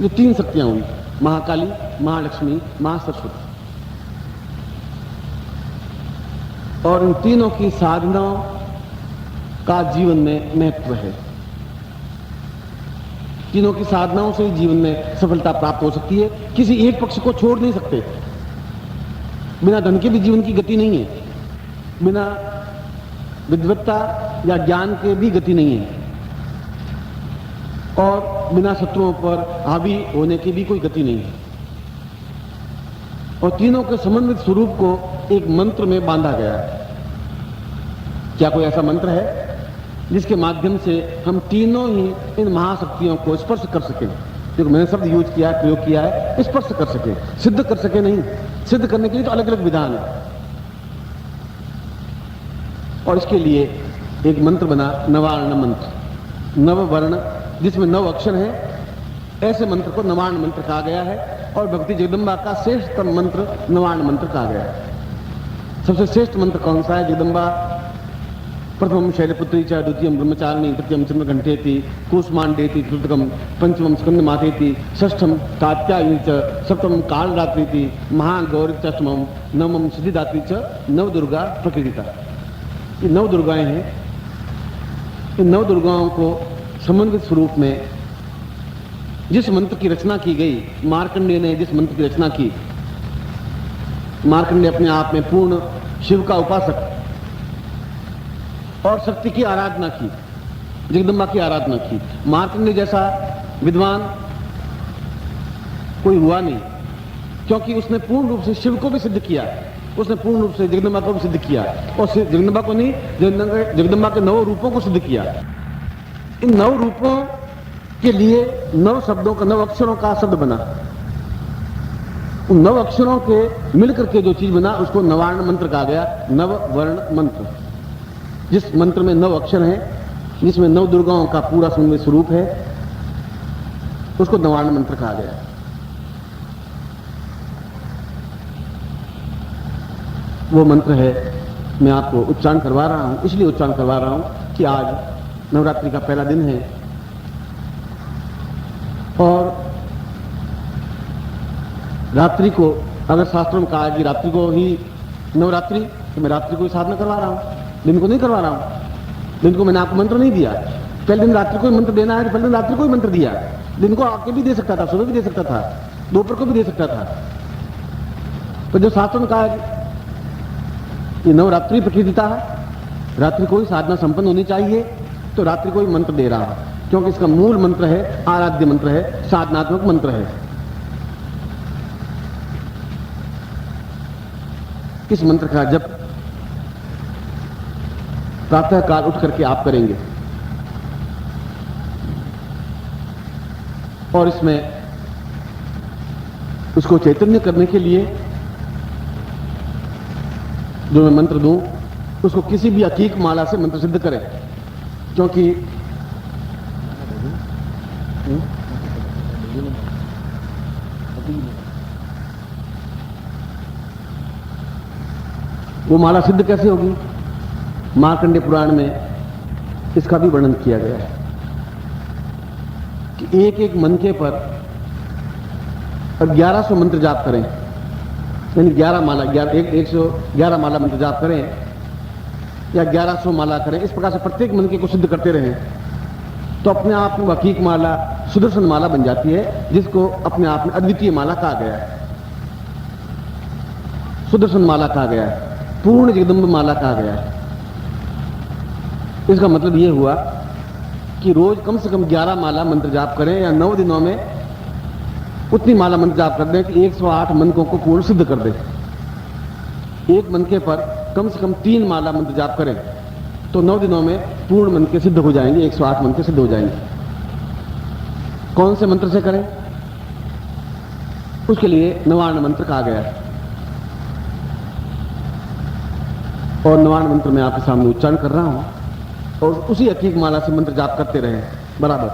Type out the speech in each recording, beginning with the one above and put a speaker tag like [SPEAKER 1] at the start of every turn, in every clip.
[SPEAKER 1] ये 3 शक्तियां हुई, महाकाली, महालक्ष्मी, महासरस्वती। और इन तीनों की साधनाओं का जीवन में महत्व है। तीनों की साधनाओं से ही जीवन में सफलता प्राप्त हो सकती है। किसी एक पक्ष को छोड़ नहीं सकते। बिना धन के भी जीवन की गति नहीं है, बिना विद्वत्ता या ज्ञान के भी गति नहीं है, और बिना शत्रुओं पर हावी होने की भी कोई गति नहीं है। और तीनों के समन्वित स्वरूप को एक मंत्र में बांधा गया है। क्या कोई ऐसा मंत्र है जिसके माध्यम से हम तीनों ही इन महाशक्तियों को स्पर्श कर सकें? जो मैंने शब्द यूज किया है, प्रयोग किया है, स्पर्श कर सके, सिद्ध कर सके नहीं। सिद्ध करने के लिए तो अलग अलग विधान है, और इसके लिए एक मंत्र बना, नवार्ण मंत्र। नव वर्ण जिसमें 9 अक्षर हैं, ऐसे मंत्र को नवार्ण मंत्र कहा गया है। और भक्ति जगदम्बा का श्रेष्ठतम मंत्र नवार्ण मंत्र कहा गया है। सबसे श्रेष्ठ मंत्र कौन सा है? जगदम्बा प्रथमम शैलपुत्री च, द्वितीयम ब्रह्मचारिणी, तृतीयम चंद्रघंटेति, कूष्मांडेति, चतुर्थकम पंचमम स्कंदमातेति, षष्ठम कात्यायनी च, सप्तमम कालरात्रीति, महागौरी च, अष्टमम नवमम सिद्धिदात्री च, नवदुर्गा प्रकृतिता। ये 9 दुर्गाएं हैं। इन 9 दुर्गाओं को समन्वित स्वरूप में जिस मंत्र की रचना की गई, मार्कंडेय ने जिस मंत्र की रचना की, मार्कंडेय अपने आप में पूर्ण शिव का उपासक और शक्ति की आराधना की, जगदम्बा की आराधना की। मार्कंडेय जैसा विद्वान कोई हुआ नहीं, क्योंकि उसने पूर्ण रूप से शिव को भी सिद्ध किया, उसने पूर्ण रूप से जगदम्बा को भी सिद्ध किया, और जगदम्बा को नहीं, जगदम्बा के 9 रूपों को सिद्ध किया। इन 9 रूपों के लिए 9 शब्दों का, 9 अक्षरों का शब्द बना। उन 9 अक्षरों के मिलकर के जो चीज बना उसको नवार्ण मंत्र कहा गया, नव वर्ण मंत्र। जिस मंत्र में 9 अक्षर हैं, जिसमें 9 दुर्गाओं का पूरा समन्वय स्वरूप है, उसको नवार्ण मंत्र कहा गया। वो मंत्र है, मैं आपको उच्चारण करवा रहा हूं, इसलिए उच्चारण करवा रहा हूं कि आज नवरात्रि का पहला दिन है, और रात्रि को अगर शास्त्रों में कहा कि रात्रि को ही नवरात्रि, तो मैं रात्रि को ही साधना करवा रहा हूं, दिन को नहीं करवा रहा हूं। दिन को मैंने आपको मंत्र नहीं दिया। पहले दिन रात्रि को ही मंत्र देना है, तो पहले दिन रात्रि को ही मंत्र दिया। दिन को आके भी दे सकता था, सुबह भी दे सकता था, दोपहर को भी दे सकता था। तो जो शास्त्रों में कहा ये नवरात्रि प्रकृतिता है, रात्रि को ही साधना संपन्न होनी चाहिए, तो रात्रि को ही मंत्र दे रहा है, क्योंकि इसका मूल मंत्र है, आराध्य मंत्र है, साधनात्मक मंत्र है। इस मंत्र का जप प्रातः काल उठ करके आप करेंगे, और इसमें उसको चैतन्य करने के लिए जो मैं मंत्र दूं, उसको किसी भी अकीक माला से मंत्र सिद्ध करें, क्योंकि वो माला सिद्ध कैसे होगी? मार्कंडेय पुराण में इसका भी वर्णन किया गया है कि एक एक मनके पर 1100 मंत्र जाप करें, यानी 11 माला, 111 माला मंत्र जाप करें या 1100 माला करें। इस प्रकार से प्रत्येक मनके को सिद्ध करते रहें, तो अपने आप में हकीक माला सुदर्शन माला बन जाती है, जिसको अपने आप में अद्वितीय माला कहा गया है, सुदर्शन माला कहा गया है, पूर्ण जगदम्ब माला कहा गया है। इसका मतलब यह हुआ कि रोज कम से कम 11 माला मंत्र जाप करें, या 9 दिनों में उतनी माला मंत्र जाप कर दें कि 108 मनकों को पूर्ण सिद्ध कर दें। एक मनके पर कम से कम 3 माला मंत्र जाप करें, तो 9 दिनों में पूर्ण मनके सिद्ध हो जाएंगे, 108 मनके सिद्ध हो जाएंगे। कौन से मंत्र से करें? उसके लिए नवार्ण मंत्र कहा गया है, और नवार्ण मंत्र मैं आपके सामने उच्चारण कर रहा हूं, और उसी अकीक माला से मंत्र जाप करते रहें बराबर।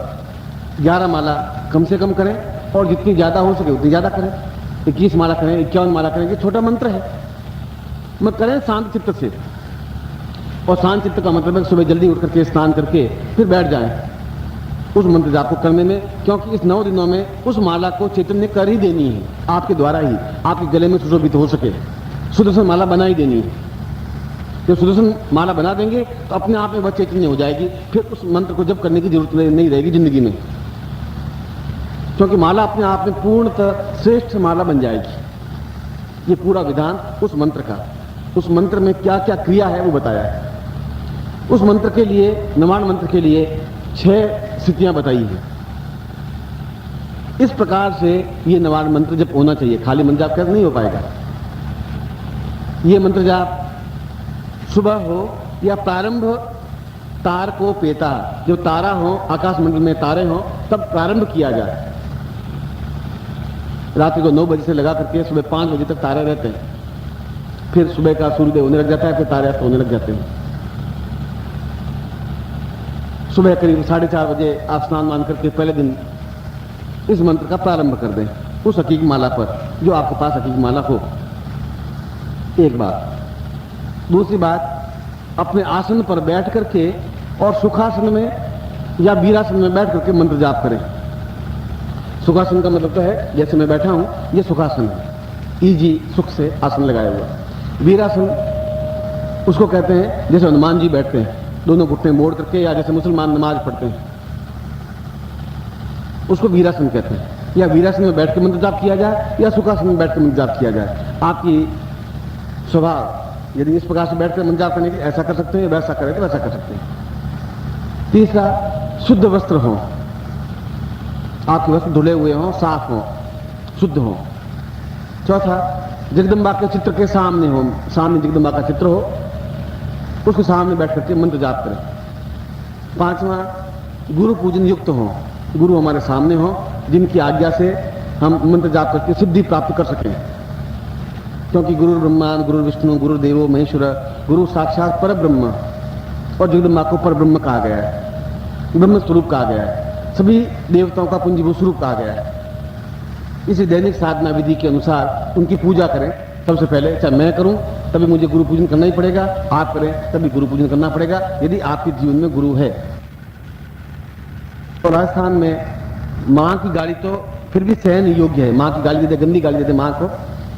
[SPEAKER 1] 11 माला कम से कम करें, और जितनी ज्यादा हो सके उतनी ज्यादा करें। 21 माला करें, 51 माला करें, ये छोटा मंत्र है, मत करें शांत चित्त से। और शांत चित्त का मतलब है सुबह जल्दी उठ करके स्नान करके फिर बैठ जाएं, उस मंत्र जाप को करने में, क्योंकि इस 9 दिनों में उस माला को चैतन्य कर ही देनी है, आपके द्वारा ही, आपके गले में सुशोभित हो सके। सुदर्शन माला बना ही देनी है। जब सुदर्शन माला बना देंगे तो अपने आप में वह चैतन्य हो जाएगी, फिर उस मंत्र को जप करने की जरूरत नहीं रहेगी जिंदगी में, क्योंकि माला अपने आप में पूर्णतः श्रेष्ठ माला बन जाएगी। ये पूरा विधान उस मंत्र का, उस मंत्र में क्या क्या क्रिया है वो बताया है। उस मंत्र के लिए, नवाण मंत्र के लिए 6 स्थितियां बताई हैं। इस प्रकार से ये नवाण मंत्र जब होना चाहिए, खाली मंत्र जाप कैसे नहीं हो पाएगा। ये मंत्र जाप सुबह हो या प्रारंभ तार को पेता, जब तारा हो, आकाश मंडल में तारे हो, तब प्रारंभ किया जाए। रात्रि को 9 बजे से लगा करके सुबह 5 बजे तक तारे रहते हैं, फिर सुबह का सूर्योदय होने लग जाता है, फिर तारे अस्त होने लग जाते हैं। सुबह करीब 4:30 बजे आप स्नान मान करके पहले दिन इस मंत्र का प्रारंभ कर दें, उस हकीकी माला पर, जो आपके पास हकीकी माला हो। एक बात। दूसरी बात, अपने आसन पर बैठ करके और सुखासन में या वीरासन में बैठ करके मंत्र जाप करें। सुखासन का मतलब तो है जैसे मैं बैठा हूं, ये सुखासन है, इजी सुख से आसन लगाया हुआ। वीरासन उसको कहते हैं जैसे हनुमान जी बैठते हैं, दोनों घुटने मोड़ करके, या जैसे मुसलमान नमाज पढ़ते हैं, उसको वीरासन कहते हैं। या वीरासन में बैठ के मंत्र जाप किया जाए या सुखासन में बैठ के मंत्र जाप किया जाए, आपकी स्वभाव। यदि इस प्रकार से बैठकर मंत्र जाप करने के ऐसा कर सकते हैं, वैसा करें तो वैसा कर सकते हैं। तीसरा, शुद्ध वस्त्र हो, आपके वस्त्र धुले हुए हों, साफ हों, शुद्ध हों। चौथा, जगदम्बा के चित्र के सामने हो, सामने जगदम्बा का चित्र हो, उसके सामने बैठ करके मंत्र जाप करें। पांचवा, गुरु पूजन युक्त हो, गुरु हमारे सामने हो, जिनकी आज्ञा से हम मंत्र जाप करके सिद्धि प्राप्त कर सकें। क्योंकि गुरु ब्रह्मा, गुरु विष्णु, गुरु देवो महेश्वर, गुरु साक्षात पर ब्रह्म, और जगदम्बा को पर ब्रह्म कहा गया है, ब्रह्म स्वरूप कहा गया है, सभी देवताओं का पुंजीभूत स्वरूप कहा गया है। इसी दैनिक साधना विधि के अनुसार उनकी पूजा करें। सबसे पहले, चाहे मैं करूं तभी मुझे गुरु पूजन करना ही पड़ेगा, आप करें तभी गुरु पूजन करना पड़ेगा, यदि आपके जीवन में गुरु है। तो राजस्थान में मां की गाली तो फिर भी सहन योग्य है। मां की गाली देते, गंदी गाली देते मां को,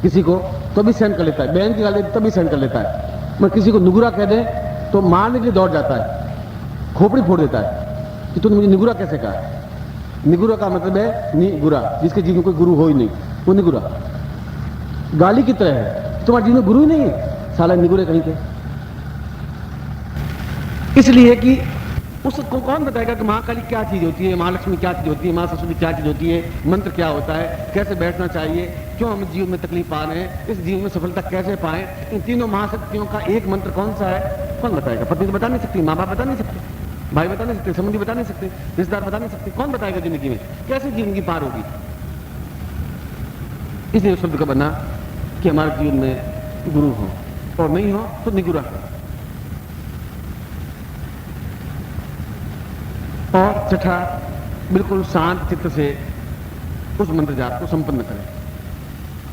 [SPEAKER 1] किसी को, तो भी सहन कर लेता है। बहन की गाली देते तभी सहन कर लेता है। मगर किसी को नुगुरा कह दे तो मारने के लिए दौड़ जाता है, खोपड़ी फोड़ देता है कि तूने मुझे निगुरा कैसे कहा। निगुरा का मतलब है निगुरा, जिसके जीवन में कोई गुरु हो ही नहीं, वो निगुरा गाली की तरह है। तुम्हारे जीवन में गुरु ही नहीं है, साला निगुरे कहीं के। इसलिए कि उसको कौन बताएगा कि महाकाली क्या चीज होती है, महालक्ष्मी क्या चीज होती है, मां सरस्वती क्या चीज होती है, मंत्र क्या होता है, कैसे बैठना चाहिए, क्यों हम जीवन में तकलीफ पा रहे हैं, इस जीवन में सफलता कैसे पाएं। इन तीनों महाशक्तियों का एक मंत्र कौन सा है, कौन बताएगा। पत्नी तो बता नहीं सकती, माँ बाप बता नहीं सकते, भाई बता नहीं सकते, संबंधी बता नहीं सकते, रिश्तेदार बता नहीं सकते। कौन बताएगा जिंदगी में, कैसे जिंदगी पार होगी। इसलिए उस शब्द का बना कि हमारे जीवन में गुरु हो, और नहीं हो तो निगुरा हो। और छठा, बिल्कुल शांत चित्त से उस मंत्र जाप को संपन्न करें,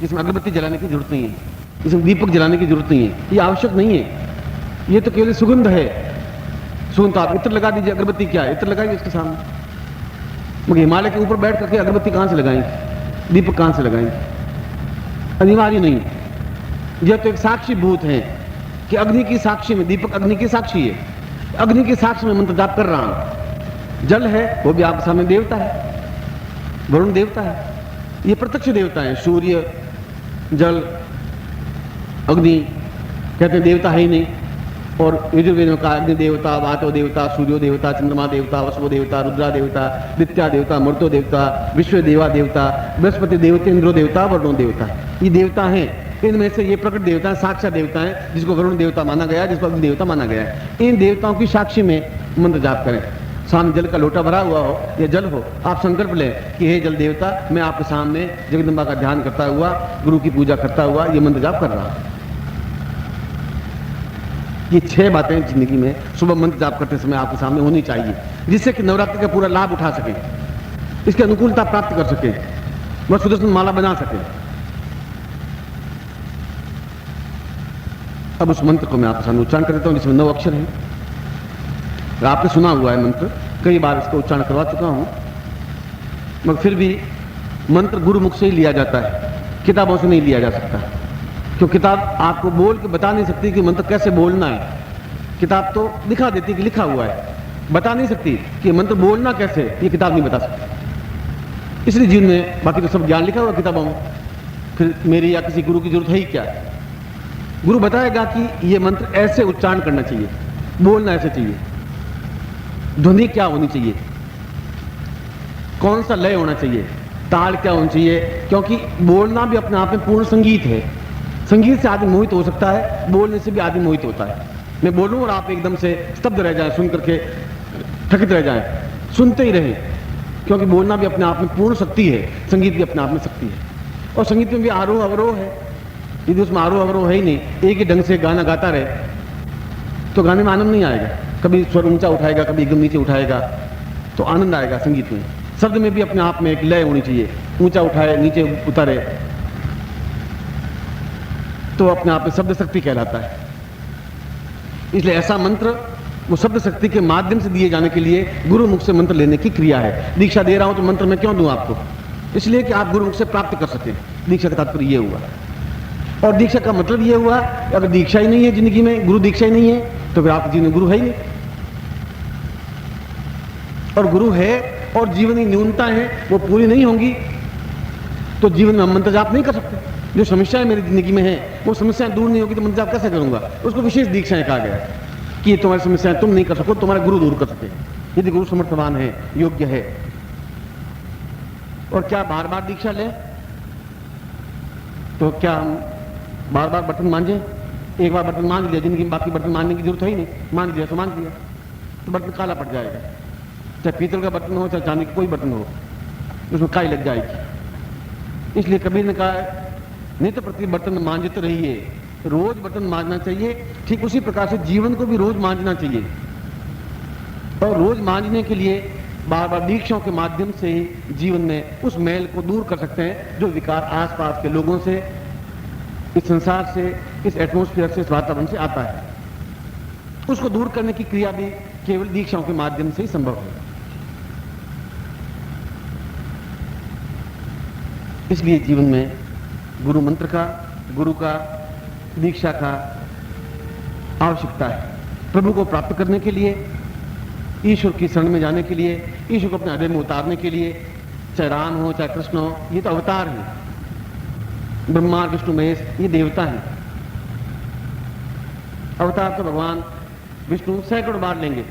[SPEAKER 1] जिसमें अगरबत्ती जलाने की जरूरत नहीं है, इसमें दीपक जलाने की जरूरत नहीं है, ये आवश्यक नहीं है। ये तो केवल सुगंध है। सुगंध तो आप इत्र लगा दीजिए, अगरबत्ती क्या है, इत्र लगाइए उसके सामने। मगर हिमालय के ऊपर बैठ करके अगरबत्ती कहां से लगाएंगे, दीपक कहां से लगाएंगे, अनिवार्य नहीं। यह तो एक साक्षी भूत है कि अग्नि की साक्षी में, दीपक अग्नि की साक्षी है, अग्नि की साक्षी में मंत्र जाप कर रहा हूं। जल है, वो भी आपके सामने देवता है, वरुण देवता है, ये प्रत्यक्ष देवता है। सूर्य, जल, अग्नि कहते हैं देवता है ही नहीं। और यजुर्वेद में कहा अग्नि देवता, वातो देवता, सूर्यो देवता, चंद्रमा देवता, वसुव देवता, रुद्रा देवता, दित्या देवता, मर्तो देवता, विश्व देवा देवता, बृहस्पति देवता, इंद्रो देवता, वरुण देवता। ये देवता हैं। इनमें से ये प्रकट देवता है, साक्षात देवता है, जिसको वरुण देवता माना गया है, जिसको अग्नि देवता माना गया है। इन देवताओं की साक्षी में मंत्र जाप करें। सामने जल का लोटा भरा हुआ हो या जल हो, आप संकल्प लें कि हे जल देवता, मैं आपके सामने जगदम्बा का ध्यान करता हुआ, गुरु की पूजा करता हुआ ये मंत्र जाप कर रहा हूं। ये 6 बातें जिंदगी में सुबह मंत्र जाप करते समय आपके सामने होनी चाहिए, जिससे कि नवरात्रि का पूरा लाभ उठा सके, इसकी अनुकूलता प्राप्त कर सके, वह सुदर्शन माला बना सके। अब उस मंत्र को मैं आपके सामने उच्चारण कर देता हूं, जिसमें 9 अक्षर हैं। आपने सुना हुआ है मंत्र, कई बार इसका उच्चारण करवा चुका हूं, मगर फिर भी मंत्र गुरु मुख से ही लिया जाता है, किताबों से नहीं लिया जा सकता। क्योंकि किताब आपको बोल के बता नहीं सकती कि मंत्र कैसे बोलना है। किताब तो दिखा देती कि लिखा हुआ है, बता नहीं सकती कि मंत्र बोलना कैसे, ये किताब नहीं बता सकती। इसलिए जीवन में बाकी तो सब ज्ञान लिखा हुआ किताबों में, फिर मेरी या किसी गुरु की जरूरत है ही क्या। गुरु बताएगा कि ये मंत्र ऐसे उच्चारण करना चाहिए, बोलना ऐसे चाहिए, ध्वनि क्या होनी चाहिए, कौन सा लय होना चाहिए, ताल क्या होनी चाहिए। क्योंकि बोलना भी अपने आप में पूर्ण संगीत है। संगीत से आदमी मोहित हो सकता है, बोलने से भी आदमी मोहित होता है। मैं बोलूं और आप एकदम से स्तब्ध रह जाएं, सुन करके थकित रह जाएं, सुनते ही रहें, क्योंकि बोलना भी अपने आप में पूर्ण शक्ति है, संगीत भी अपने आप में शक्ति है। और संगीत में भी आरोह अवरोह है। यदि उसमें आरोह अवरोह है ही नहीं, एक ही ढंग से गाना गाता रहे तो गाने में आनंद नहीं आएगा। कभी स्वर ऊंचा उठाएगा, कभी एकदम नीचे उठाएगा, तो आनंद आएगा संगीत में। शब्द में भी अपने आप में एक लय होनी चाहिए, ऊंचा उठाए नीचे उतारे, तो अपने आप में शब्द शक्ति कहलाता है। इसलिए ऐसा मंत्र वो शब्द शक्ति के माध्यम से दिए जाने के लिए गुरु मुख से मंत्र लेने की क्रिया है। दीक्षा दे रहा हूं तो मंत्र मैं क्यों दूं आपको? इसलिए कि आप गुरु मुख से प्राप्त कर सकें। दीक्षा का तात्पर्य ये हुआ। और दीक्षा का मतलब ये हुआ, अगर दीक्षा ही नहीं है जिंदगी में, गुरु दीक्षा ही नहीं है, तो फिर आपके जीवन में गुरु है ही नहीं। और गुरु है और जीवनी न्यूनता है वो पूरी नहीं होंगी तो जीवन में हम मंत्र जाप नहीं कर सकते। जो समस्याएं मेरी जिंदगी में है वो समस्याएं दूर नहीं होगी तो मंत्र जाप कैसे करूंगा? उसको विशेष दीक्षाएं कहा गया है कि तुम्हारी समस्याएं तुम नहीं कर सको, तुम्हारा गुरु दूर कर सके, यदि गुरु समर्थवान है, योग्य है। और क्या बार बार दीक्षा लें? तो क्या हम बार बार बर्तन मांझे? एक बार बर्तन मांझ लिया, जिंदगी में बाकी बर्तन मांजने की जरूरत है ही नहीं। मांझ लिया तो मांझ लिया, तो बर्तन काला पड़ जाएगा। चाहे पीतल का बर्तन हो, चाहे चांदी का कोई बर्तन हो, उसमें काई लग जाएगी। इसलिए कबीर ने कहा नित्य प्रति बर्तन मांझते रहिए, रोज बर्तन मांजना चाहिए। ठीक उसी प्रकार से जीवन को भी रोज मांझना चाहिए। और रोज मांझने के लिए बार बार दीक्षाओं के माध्यम से ही जीवन में उस मैल को दूर कर सकते हैं जो विकार आसपास के लोगों से, इस संसार से, इस एटमॉस्फेयर से, इस वातावरण से आता है। उसको दूर करने की क्रिया भी केवल दीक्षाओं के माध्यम से ही संभव है। इसलिए जीवन में गुरु मंत्र का, गुरु का, दीक्षा का आवश्यकता है। प्रभु को प्राप्त करने के लिए, ईश्वर की शरण में जाने के लिए, ईश्वर को अपने हृदय में उतारने के लिए, चाहे राम हो चाहे कृष्ण हो, ये तो अवतार हैं। ब्रह्मा विष्णु महेश ये देवता हैं। अवतार तो भगवान विष्णु सैकड़ों बार लेंगे।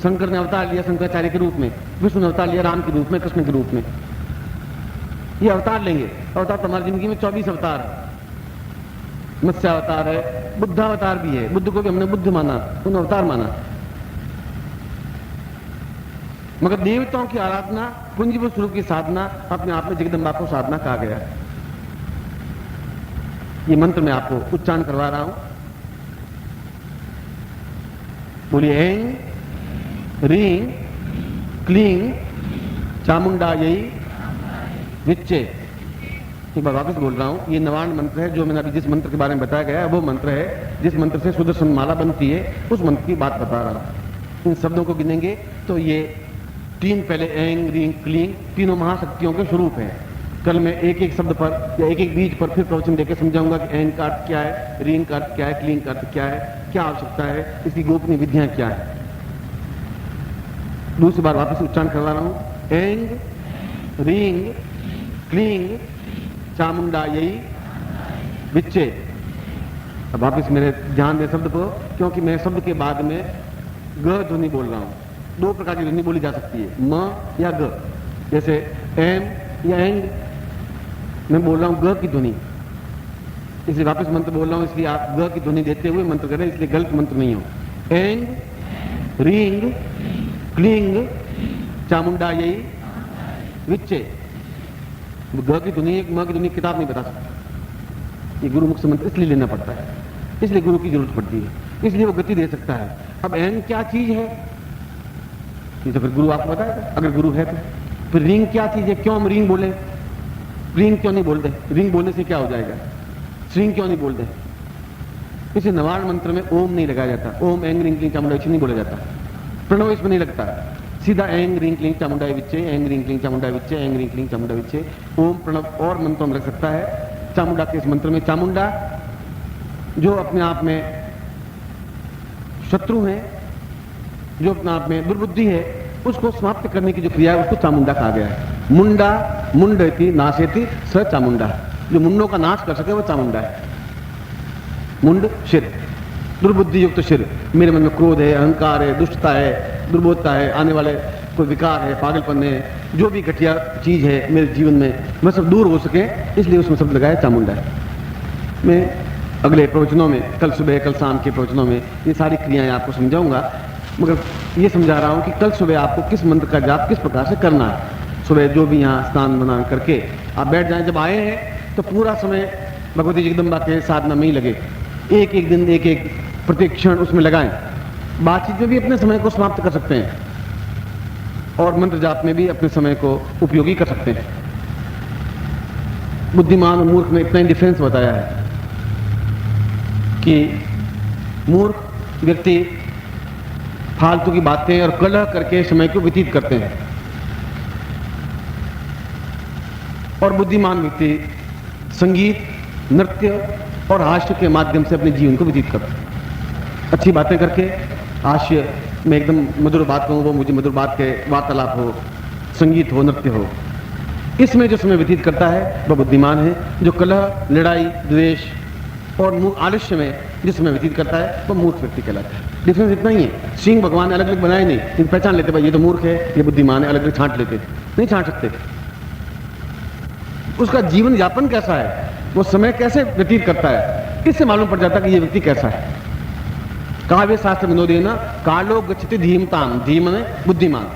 [SPEAKER 1] शंकर ने अवतार लिया शंकराचार्य के रूप में, विष्णु ने अवतार लिया राम के रूप में, कृष्ण के रूप में। ये अवतार लेंगे। अवतार तो हमारी जिंदगी में 24 अवतार है। मत्स्य अवतार है, बुद्ध अवतार भी है। बुद्ध को भी हमने बुद्ध माना, उन्हें अवतार माना। मगर देवताओं की आराधना, पुंजीभूत स्वरूप की साधना अपने आप में जगदम्बा को साधना कहा गया है। ये मंत्र मैं आपको उच्चारण करवा रहा हूं। बोलिए ऐं ह्रीं क्लीं चामुंडायै विच्चे। एक बार वापस बोल रहा हूं, ये नवार्ण मंत्र है। जो मैंने अभी जिस मंत्र के बारे में बताया गया है वो मंत्र है जिस मंत्र से सुदर्शन माला बनती है, उस मंत्र की बात बता रहा हूं। इन शब्दों को गिनेंगे तो ये तीन, पहले ऐं ह्रीं क्लीं, तीनों महाशक्तियों के स्वरूप हैं। कल मैं एक एक शब्द पर या एक एक बीज पर फिर प्रवचन देकर समझाऊंगा कि ऐं का अर्थ क्या है, ह्रीं का अर्थ क्या है, क्लीं का अर्थ क्या है, क्या आवश्यकता है, इसकी गोपनीय विधियां क्या है। दूसरी बार वापस उच्चारण करवा रहा हूं। ऐं ह्रीं क्लीं चामुंडायै विच्चे। अब वापस मेरे ध्यान दे शब्द को, क्योंकि मैं शब्द के बाद में ग ध्वनि बोल रहा हूं। दो प्रकार की ध्वनि बोली जा सकती है, म या ग। जैसे एम या एंग मैं बोल रहा हूं ग की ध्वनि, इसलिए वापस मंत्र बोल रहा हूं। इसलिए आप ग की ध्वनि देते हुए मंत्र करें, इसलिए गलत मंत्र नहीं हो। एंग ह्रीं क्लीं चामुंडायै विच्चे। ग की ध्वनि, म की ध्वनि किताब नहीं बता सकती। ये गुरु मुख से मंत्र इसलिए लेना पड़ता है, इसलिए गुरु की जरूरत पड़ती है, इसलिए वो गति दे सकता है। अब एंग क्या चीज है ये तो फिर गुरु आपको बताएगा, अगर गुरु है तो। फिर रिंग क्या चीज है, क्यों हम रिंग बोले, रिंग क्यों नहीं बोलते, रिंग बोलने से क्या हो जाएगा, श्रिंग क्यों नहीं बोलते। इसे नवार्ण मंत्र में ओम नहीं लगाया जाता। ओम एंग रिंग क्लीं चामुंडा नहीं बोला जाता। प्रणव इसमें नहीं लगता। सीधा एंग रिंग क्लिंग चामुंडाई विच्चे, एंग रिंग क्लिंग चामुंडाई विच्चे, एंग रिंग क्लिंग चामुंडा विच्चे, ओम प्रणव और मंत्रों में रख सकता है। चामुंडा के इस मंत्र में चामुंडा जो अपने आप में शत्रु है, जो अपने आप में दुर्बुद्धि है, उसको समाप्त करने की जो क्रिया है उसको चामुंडा कहा गया है। मुंडा मुंडयति नाशयति स चामुंडा, जो मुंडों का नाश कर सके वो चामुंडा है। मुंड सिर, दुर्बुद्धि युक्त सिर, मेरे मन में क्रोध है, अहंकार है, दुष्टता है, दुर्बोधता है, आने वाले कोई विकार है, पागलपन है, जो भी घटिया चीज है मेरे जीवन में वह सब दूर हो सके, इसलिए उसमें शब्द लगाया चामुंडा है। मैं अगले प्रवचनों में, कल सुबह कल शाम के प्रवचनों में ये सारी क्रियाएं आपको समझाऊंगा, मगर ये समझा रहा हूं कि कल सुबह आपको किस मंत्र का जाप किस प्रकार से करना है। सुबह जो भी यहाँ स्नान बना करके आप बैठ जाएं, जब आए हैं तो पूरा समय भगवती जगदम्बा के साधना में ही लगे, एक एक दिन एक एक प्रत्येक क्षण उसमें लगाएं। बातचीत में भी अपने समय को समाप्त कर सकते हैं और मंत्र जाप में भी अपने समय को उपयोगी कर सकते हैं। बुद्धिमान और मूर्ख में इतना ही डिफरेंस बताया है कि मूर्ख व्यक्ति फालतू की बातें और कलह करके समय को व्यतीत करते हैं और बुद्धिमान व्यक्ति संगीत, नृत्य और हास्य के माध्यम से अपने जीवन को व्यतीत करते हैं। अच्छी बातें करके, हास्य में एकदम मधुर बात कहूँ वो मुझे मधुर बात के वार्तालाप हो, संगीत हो, नृत्य हो, इसमें जो समय व्यतीत करता है वह बुद्धिमान है। जो कलह, लड़ाई, द्वेष और आलस्य में जिस समय व्यतीत करता है वह मूर्ख व्यक्ति कहलाता है। डिफरेंस इतना ही है। सिंह भगवान ने अलग अलग बनाए नहीं, लेकिन पहचान लेते भाई ये तो मूर्ख है, ये बुद्धिमान है, अलग अलग छांट लेते, नहीं छांट सकते। उसका जीवन यापन कैसा है, वो समय कैसे व्यतीत करता है, इससे मालूम पड़ जाता है कि ये व्यक्ति कैसा है। काव्य शास्त्र विनोदेन कालो गच्छति धीमताम, धीम ने बुद्धिमान।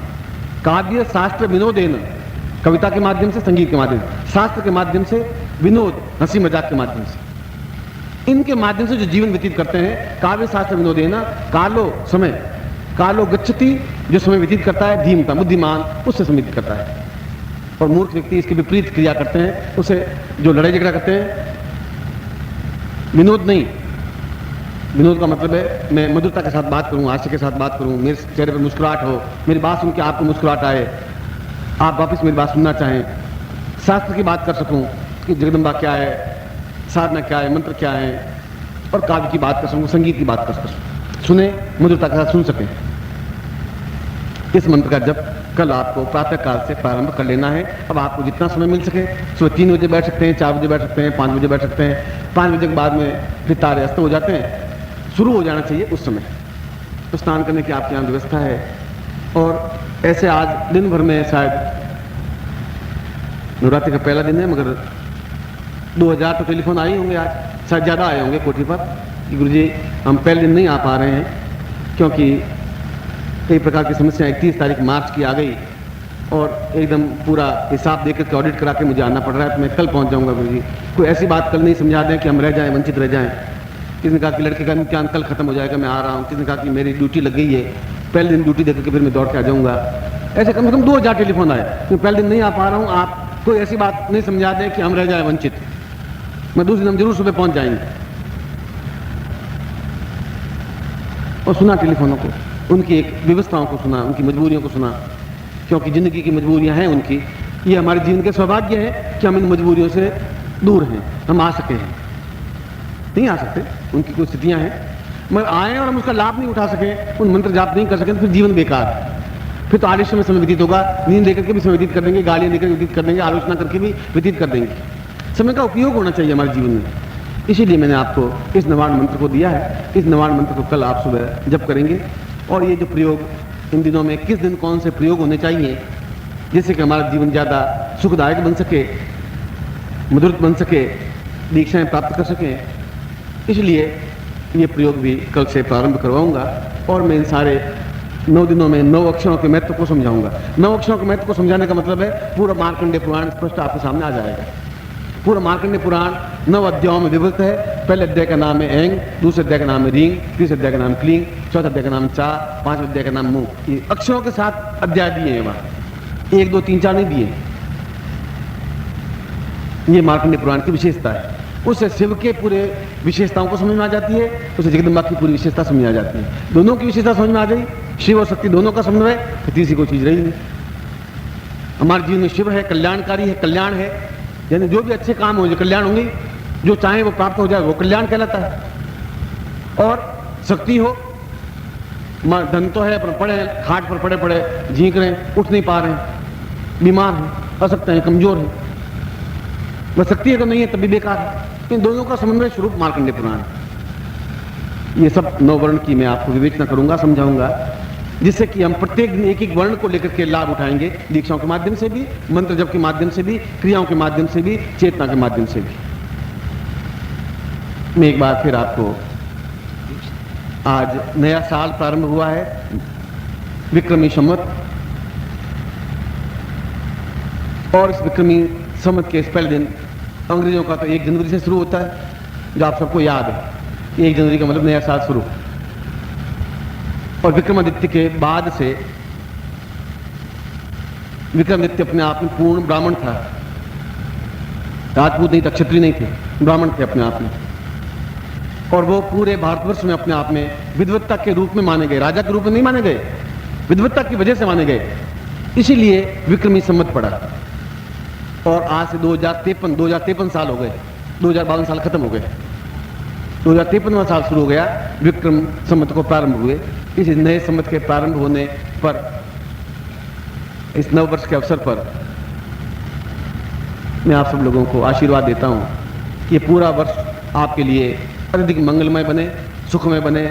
[SPEAKER 1] काव्य शास्त्र विनोदेन, कविता के माध्यम से, संगीत के माध्यम से, शास्त्र के माध्यम से, विनोद हंसी मजाक के माध्यम से, इनके माध्यम से जो जीवन व्यतीत करते हैं, काव्य शास्त्र विनोदेन कालो समय, कालो गच्छति जो समय व्यतीत करता है, धीमता बुद्धिमान उससे समय व्यतीत करता है। और मूर्ख व्यक्ति इसके विपरीत क्रिया करते हैं, उसे जो लड़ाई झगड़ा करते हैं, विनोद नहीं। विनोद का मतलब है मैं मधुरता के साथ बात करूं, हास्य के साथ बात करूं, मेरे चेहरे पर मुस्कुराहट हो, मेरी बात सुन के आपको मुस्कुराहट आए, आप वापस मेरी बात सुनना चाहें, शास्त्र की बात कर सकूं कि जगदम्बा क्या है, साधना क्या है, मंत्र क्या है, और काव्य की बात कर सकूं, संगीत की बात कर सकूं, सुने, मधुरता के साथ सुन सकें। इस मंत्र का जप कल आपको प्रातः काल से प्रारंभ कर लेना है। अब आपको जितना समय मिल सके, सुबह 3 बजे बैठ सकते हैं, 4 बजे बैठ सकते हैं, 5 बजे बैठ सकते हैं। 5 बजे के बाद में फिर तारे अस्त हो जाते हैं, शुरू हो जाना चाहिए उस समय। तो स्नान करने की आपके यहाँ व्यवस्था है। और ऐसे आज दिन भर में शायद नवरात्रि का पहला दिन है, मगर 2000 तो टेलीफोन आए होंगे आज, शायद ज़्यादा आए होंगे कोठी पर कि गुरुजी हम पहले दिन नहीं आ पा रहे हैं क्योंकि कई प्रकार की समस्या 31 तारीख मार्च की आ गई और एकदम पूरा हिसाब देकर के ऑडिट करा के मुझे आना पड़ रहा है, तो मैं कल पहुंच जाऊंगा गुरुजी। कोई ऐसी बात कल नहीं समझा दें कि हम रह जाएं, वंचित रह जाएं। किसी ने कहा कि लड़के का इम्तिहान कल खत्म हो जाएगा, मैं आ रहा हूँ। किसी ने कहा कि मेरी ड्यूटी लग गई है, पहले दिन ड्यूटी देकर के फिर मैं दौड़ के आ जाऊँगा। ऐसे कम से कम 2000 टेलीफोन आए कि पहले दिन नहीं आ पा रहा हूँ, आप कोई ऐसी बात नहीं समझा दें कि हम रह जाए वंचित। मैं दूसरे दिन हम जरूर सुबह पहुँच जाएंगे। और सुना टेलीफोनों को, उनकी एक व्यवस्थाओं को सुना, उनकी मजबूरियों को सुना, क्योंकि जिंदगी की मजबूरियां हैं उनकी। ये हमारे जीवन के सौभाग्य है कि हम इन मजबूरियों से दूर हैं, हम आ सके हैं। नहीं आ सकते, उनकी कुछ स्थितियां हैं, मगर आए और हम उसका लाभ नहीं उठा सके, उन मंत्र जाप नहीं कर सके, तो फिर जीवन बेकार है। फिर तो आलस्य में समय व्यतीत होगा, नींद लेकर के भी समय व्यतीत कर देंगे, गालियां देकर व्यतीत कर देंगे, आलोचना करके भी व्यतीत कर देंगे। समय का उपयोग होना चाहिए हमारे जीवन में। इसीलिए मैंने आपको इस नवार्ण मंत्र को दिया है। इस नवार्ण मंत्र को कल आप सुबह जप करेंगे। और ये जो प्रयोग इन दिनों में किस दिन कौन से प्रयोग होने चाहिए जिससे कि हमारा जीवन ज़्यादा सुखदायक बन सके, मधुर बन सके, दीक्षाएं प्राप्त कर सकें, इसलिए ये प्रयोग भी कल से प्रारंभ करवाऊंगा। और मैं इन सारे 9 दिनों में 9 अक्षरों के महत्व को समझाऊंगा। 9 अक्षरों के महत्व को समझाने का मतलब है पूरा मार्कंडेय पुराण स्पष्ट आपके सामने आ जाएगा। पूरा मार्कंडेय पुराण 9 अध्यायों में विभक्त है। पहले अध्याय का नाम है एंग, दूसरे अध्याय का नाम है रींग, तीसरे अध्याय का नाम क्लींग, चौथे अध्याय का नाम चा, 5वें अध्याय का नाम मुंह। ये अक्षरों के साथ अध्याय दिए हैं वहां, 1 2 3 4 नहीं दिए। ये मार्कंडेय पुराण की विशेषता है। उससे शिव के पूरे विशेषताओं को समझ में आ जाती है, उससे जगदम्बा की पूरी विशेषता समझ में आ जाती है। दोनों की विशेषता समझ में आ गई शिव और शक्ति दोनों का समन्वय, तो तीसरी कोई चीज रही नहीं। हमारे जीवन में शिव है, कल्याणकारी है, कल्याण है, यानी जो भी अच्छे काम हो जो कल्याण होंगे, जो चाहे वो प्राप्त हो जाए वो कल्याण कहलाता है। और शक्ति हो, धन तो है पर पड़े खाट पर पड़े पड़े झींक रहे हैं, उठ नहीं पा रहे हैं, बीमार हैं, असक्त हैं, कमजोर हैं, बस शक्ति अगर नहीं है तब भी बेकार है। इन दोनों का समन्वय स्वरूप मार्कंडेय पुराण है। ये सब 9 वर्ण की मैं आपको विवेचना करूंगा, समझाऊंगा, जिससे कि हम प्रत्येक दिन एक एक वर्ण को लेकर के लाभ उठाएंगे, दीक्षाओं के माध्यम से भी, मंत्र जप के माध्यम से भी, क्रियाओं के माध्यम से भी, चेतना के माध्यम से भी। मैं एक बार फिर आपको, आज नया साल प्रारंभ हुआ है, विक्रमी संवत, और इस विक्रमी संवत के इस पहले दिन अंग्रेजों का तो 1 जनवरी से शुरू होता है, जो आप सबको याद है। 1 जनवरी का मतलब नया साल शुरू। और विक्रमादित्य के बाद से, विक्रमादित्य अपने आप में पूर्ण ब्राह्मण था, राजपूत नहीं था, क्षत्रिय नहीं थे, ब्राह्मण थे अपने आप में। और वो पूरे भारतवर्ष में अपने आप में विद्वत्ता के रूप में माने गए, राजा के रूप में नहीं माने गए, विद्वत्ता की वजह से माने गए। इसीलिए विक्रमी संवत पड़ा। और आज से 2053 साल हो गए, 2052 साल खत्म हो गए, 2053वां साल शुरू हो गया, विक्रम संवत को प्रारंभ हुए। इस नए संवत के प्रारंभ होने पर, इस नव वर्ष के अवसर पर मैं आप सब लोगों को आशीर्वाद देता हूं कि ये पूरा वर्ष आपके लिए अत्यधिक मंगलमय बने, सुखमय बने।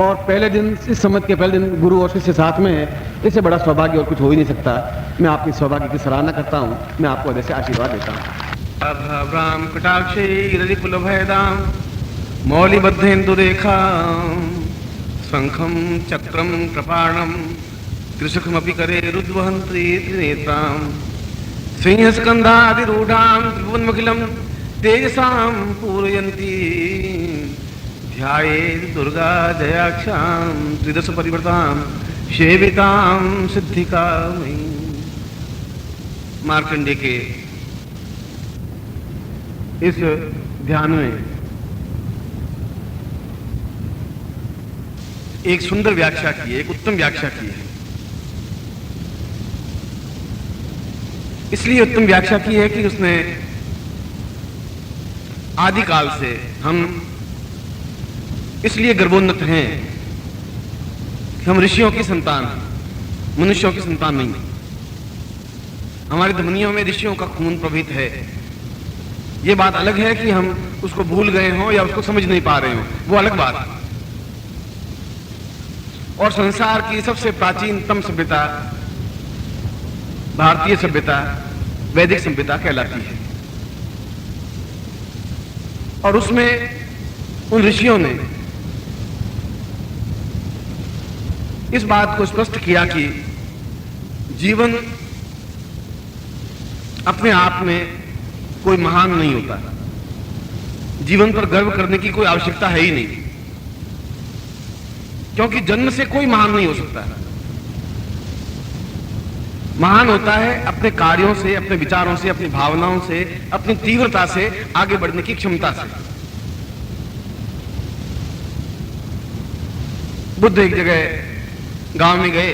[SPEAKER 1] और पहले दिन, इस संवत के पहले दिन गुरु और शिष्य साथ में है, इससे बड़ा सौभाग्य और कुछ हो ही नहीं सकता। मैं आपकी सौभाग्य की सराहना करता हूं, मैं आपको ऐसे आशीर्वाद देता हूं।
[SPEAKER 2] अभ्राम कटाक्षे कुलभयदाम मौलिबद्धेन्दुरेखा शंखम चक्रम कृपाणम त्रिशुखमपि करे रुद्वहन्त्री त्रिनेत्राम सिंहस्कन्धादिरूढां त्रिभुवनमखिलं तेजसां पूरयन्ती ध्यायेत् दुर्गा जयाक्षां त्रिदश परिवृतां सेवितां सिद्धिकामयीं। मार्कंडेय के इस ध्यान में एक सुंदर व्याख्या की है, एक उत्तम व्याख्या की है। इसलिए उत्तम व्याख्या की है कि उसने आदिकाल से हम इसलिए गर्भोन्नत हैं कि हम ऋषियों की संतान हैं, मनुष्यों की संतान नहीं। हमारी धमनियों में ऋषियों का खून प्रवहित है। यह बात अलग है कि हम उसको भूल गए हों या उसको समझ नहीं पा रहे हों, वो अलग बात है। और संसार की सबसे प्राचीनतम सभ्यता भारतीय सभ्यता वैदिक सभ्यता कहलाती है। और उसमें उन ऋषियों ने इस बात को स्पष्ट किया कि जीवन अपने आप में कोई महान नहीं होता, जीवन पर गर्व करने की कोई आवश्यकता है ही नहीं, क्योंकि जन्म से कोई महान नहीं हो सकता। महान होता है अपने कार्यों से, अपने विचारों से, अपनी भावनाओं से, अपनी तीव्रता से आगे बढ़ने की क्षमता से। बुद्ध एक जगह गांव में गए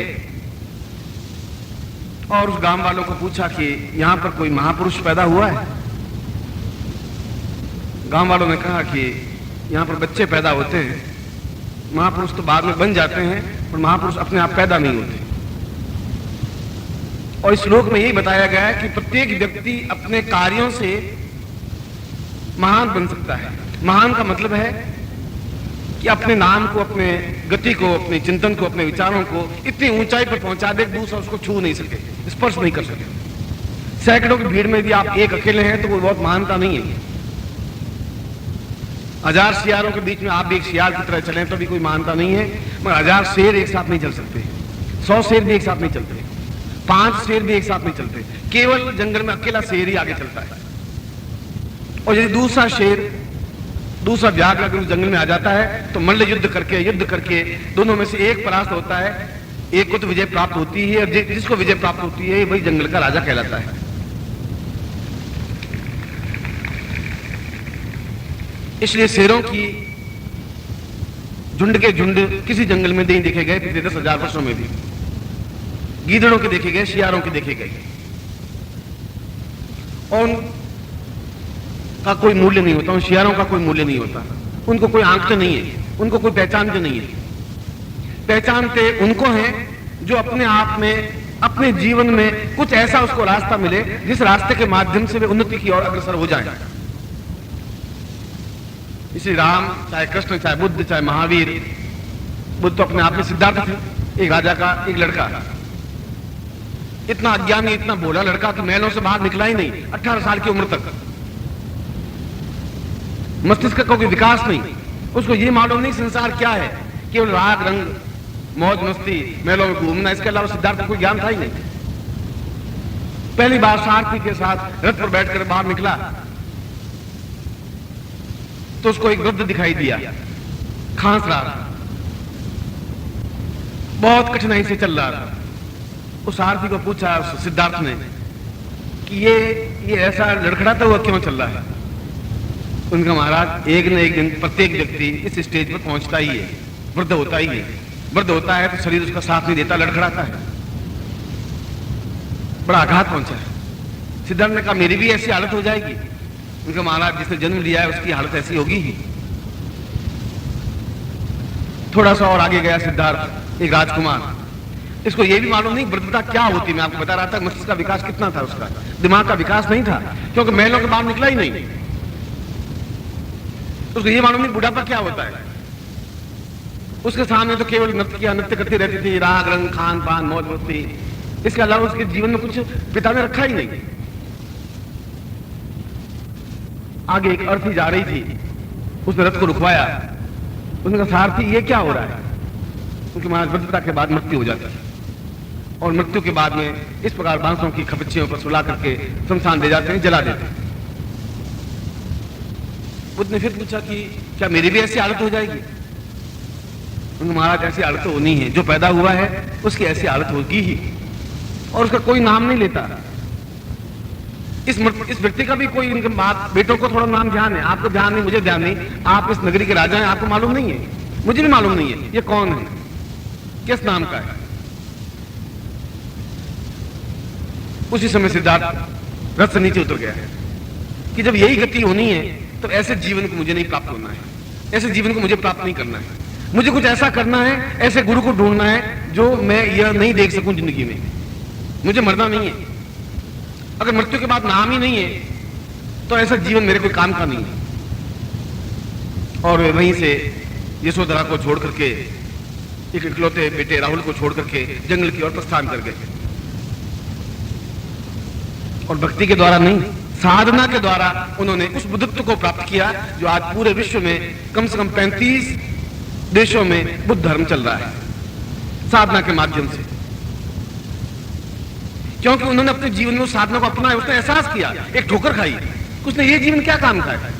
[SPEAKER 2] और उस गांव वालों को पूछा कि यहां पर कोई महापुरुष पैदा हुआ है। गांव वालों ने कहा कि यहां पर बच्चे पैदा होते हैं, महापुरुष तो बाद में बन जाते हैं, पर महापुरुष अपने आप पैदा नहीं होते। और इस श्लोक में यही बताया गया है कि प्रत्येक व्यक्ति अपने कार्यों से महान बन सकता है। महान का मतलब है कि अपने नाम को, अपने गति को, अपने चिंतन को, अपने विचारों को इतनी ऊंचाई पर पहुंचा दे दूसरा उसको छू नहीं सके, स्पर्श नहीं कर सके। सैकड़ों की भीड़ में भी आप एक अकेले हैं तो कोई बहुत महानता नहीं है। 1000 सियारों के बीच में आप भी एक सियार की तरह चलें तो भी कोई महानता नहीं है। मगर 1000 शेर एक साथ नहीं चल सकते, 100 शेर भी एक साथ नहीं चलते, 5 शेर भी एक साथ नहीं चलते। केवल जंगल में अकेला शेर ही आगे चलता है। और यदि दूसरा व्याघ्र अगर उस जंगल में आ जाता है तो मल्ल युद्ध करके दोनों में से एक परास्त होता है, एक को तो विजय प्राप्त होती है, और जिसको विजय प्राप्त होती है वही जंगल का राजा कहलाता है। इसलिए शेरों की झुंड के झुंड किसी जंगल में नहीं देखे गए पिछले 10,000 वर्षों में भी। गीदड़ों के देखे गए, शियारों के देखे गए, और उनका कोई मूल्य नहीं होता। उन शियारों का कोई मूल्य नहीं होता, उनको कोई आंकते नहीं है, उनको कोई पहचानते नहीं है। पहचानते उनको हैं जो अपने आप में, अपने जीवन में कुछ ऐसा उसको रास्ता मिले जिस रास्ते के माध्यम से वे उन्नति की ओर अग्रसर हो जाएं। इसी राम, चाहे कृष्ण, चाहे बुद्ध, चाहे महावीर। बुद्ध तो अपने आप में सिद्धार्थ थे, एक राजा का एक लड़का, इतना अज्ञानी, इतना भोला लड़का कि महलों से बाहर निकला ही नहीं 18 साल की उम्र तक। मस्तिष्क का कोई विकास नहीं, उसको ये मालूम नहीं संसार क्या है, केवल राग रंग, मौज मस्ती, मेलों में घूमना, इसके अलावा सिद्धार्थ को कोई ज्ञान था ही नहीं। पहली बार सारथी के साथ रथ पर बैठकर बाहर निकला तो उसको एक वृद्ध दिखाई दिया, खांस रहा था, बहुत कठिनाई से चल रहा था। उस सारथी को पूछा सिद्धार्थ ने कि ये ऐसा लड़खड़ाता हुआ क्यों चल रहा है? उनका महाराज, एक न एक दिन प्रत्येक व्यक्ति इस स्टेज पर पहुंचता ही है, वृद्ध होता ही है। वृद्ध होता है तो शरीर उसका साथ नहीं देता, लड़खड़ाता है, बड़ा आघात पहुंचा है। सिद्धार्थ ने कहा मेरी भी ऐसी हालत हो जाएगी? उनका महाराज, जिसने जन्म लिया है उसकी हालत ऐसी होगी ही। थोड़ा सा और आगे गया सिद्धार्थ, एक राजकुमार, इसको यह भी मालूम नहीं वृद्धता क्या होती। मैं आपको बता रहा था मस्तिष्क का विकास कितना था, उसका दिमाग का विकास नहीं था, क्योंकि महलों के बाहर निकला ही नहीं। उसको ये मालूम नहीं बुढ़ापा क्या होता है। उसके सामने तो केवल नृत्य करती रहती थी, राग रंग, खान पान, मौज मस्ती, इसके अलावा उसके जीवन में कुछ पिता ने रखा ही नहीं। आगे एक अर्थी जा रही थी, उसने रथ को रुकवाया। उसने कहा सारथी ये क्या हो रहा है? क्योंकि महाराज वृद्धता के बाद मृत्यु हो जाती है, और मृत्यु के बाद में इस प्रकार बांसों की खपच्चियों पर सुला करके शमशान ले जाते हैं, जला देते हैं। बुद्ध ने फिर पूछा कि क्या मेरी भी ऐसी हालत हो जाएगी? उन्होंने महाराज ऐसी हालत तो होनी है, जो पैदा हुआ है उसकी ऐसी हालत होगी ही, और उसका कोई नाम नहीं लेता। इस व्यक्ति का भी कोई, इनके बात बेटों को थोड़ा नाम ध्यान है, आपको ध्यान नहीं, मुझे ध्यान नहीं। आप इस नगरी के राजा हैं, आपको मालूम नहीं है, मुझे भी मालूम नहीं है ये कौन है, किस नाम का है। उसी समय सिद्धार्थ रथ से नीचे उतर गया है कि जब यही गति होनी है तो ऐसे जीवन को मुझे नहीं प्राप्त होना है, ऐसे जीवन को मुझे प्राप्त नहीं करना है। मुझे कुछ ऐसा करना है, ऐसे गुरु को ढूंढना है जो मैं यह नहीं देख सकूं जिंदगी में। मुझे मरना नहीं है। अगर मृत्यु के बाद नाम ही नहीं है तो ऐसा जीवन मेरे कोई काम का नहीं है। और वहीं से यशोधरा को छोड़ करके, एक इकलौते बेटे राहुल को छोड़ करके जंगल की ओर प्रस्थान कर गए। और भक्ति के द्वारा नहीं, साधना के द्वारा उन्होंने उस बुद्धत्व को प्राप्त किया जो आज पूरे विश्व में कम से कम 35 देशों में बुद्ध धर्म चल रहा है, साधना के माध्यम से। क्योंकि उन्होंने अपने जीवन में उस साधना को अपनाया, उसने एहसास किया, एक ठोकर खाई, उसने ये जीवन क्या काम का है?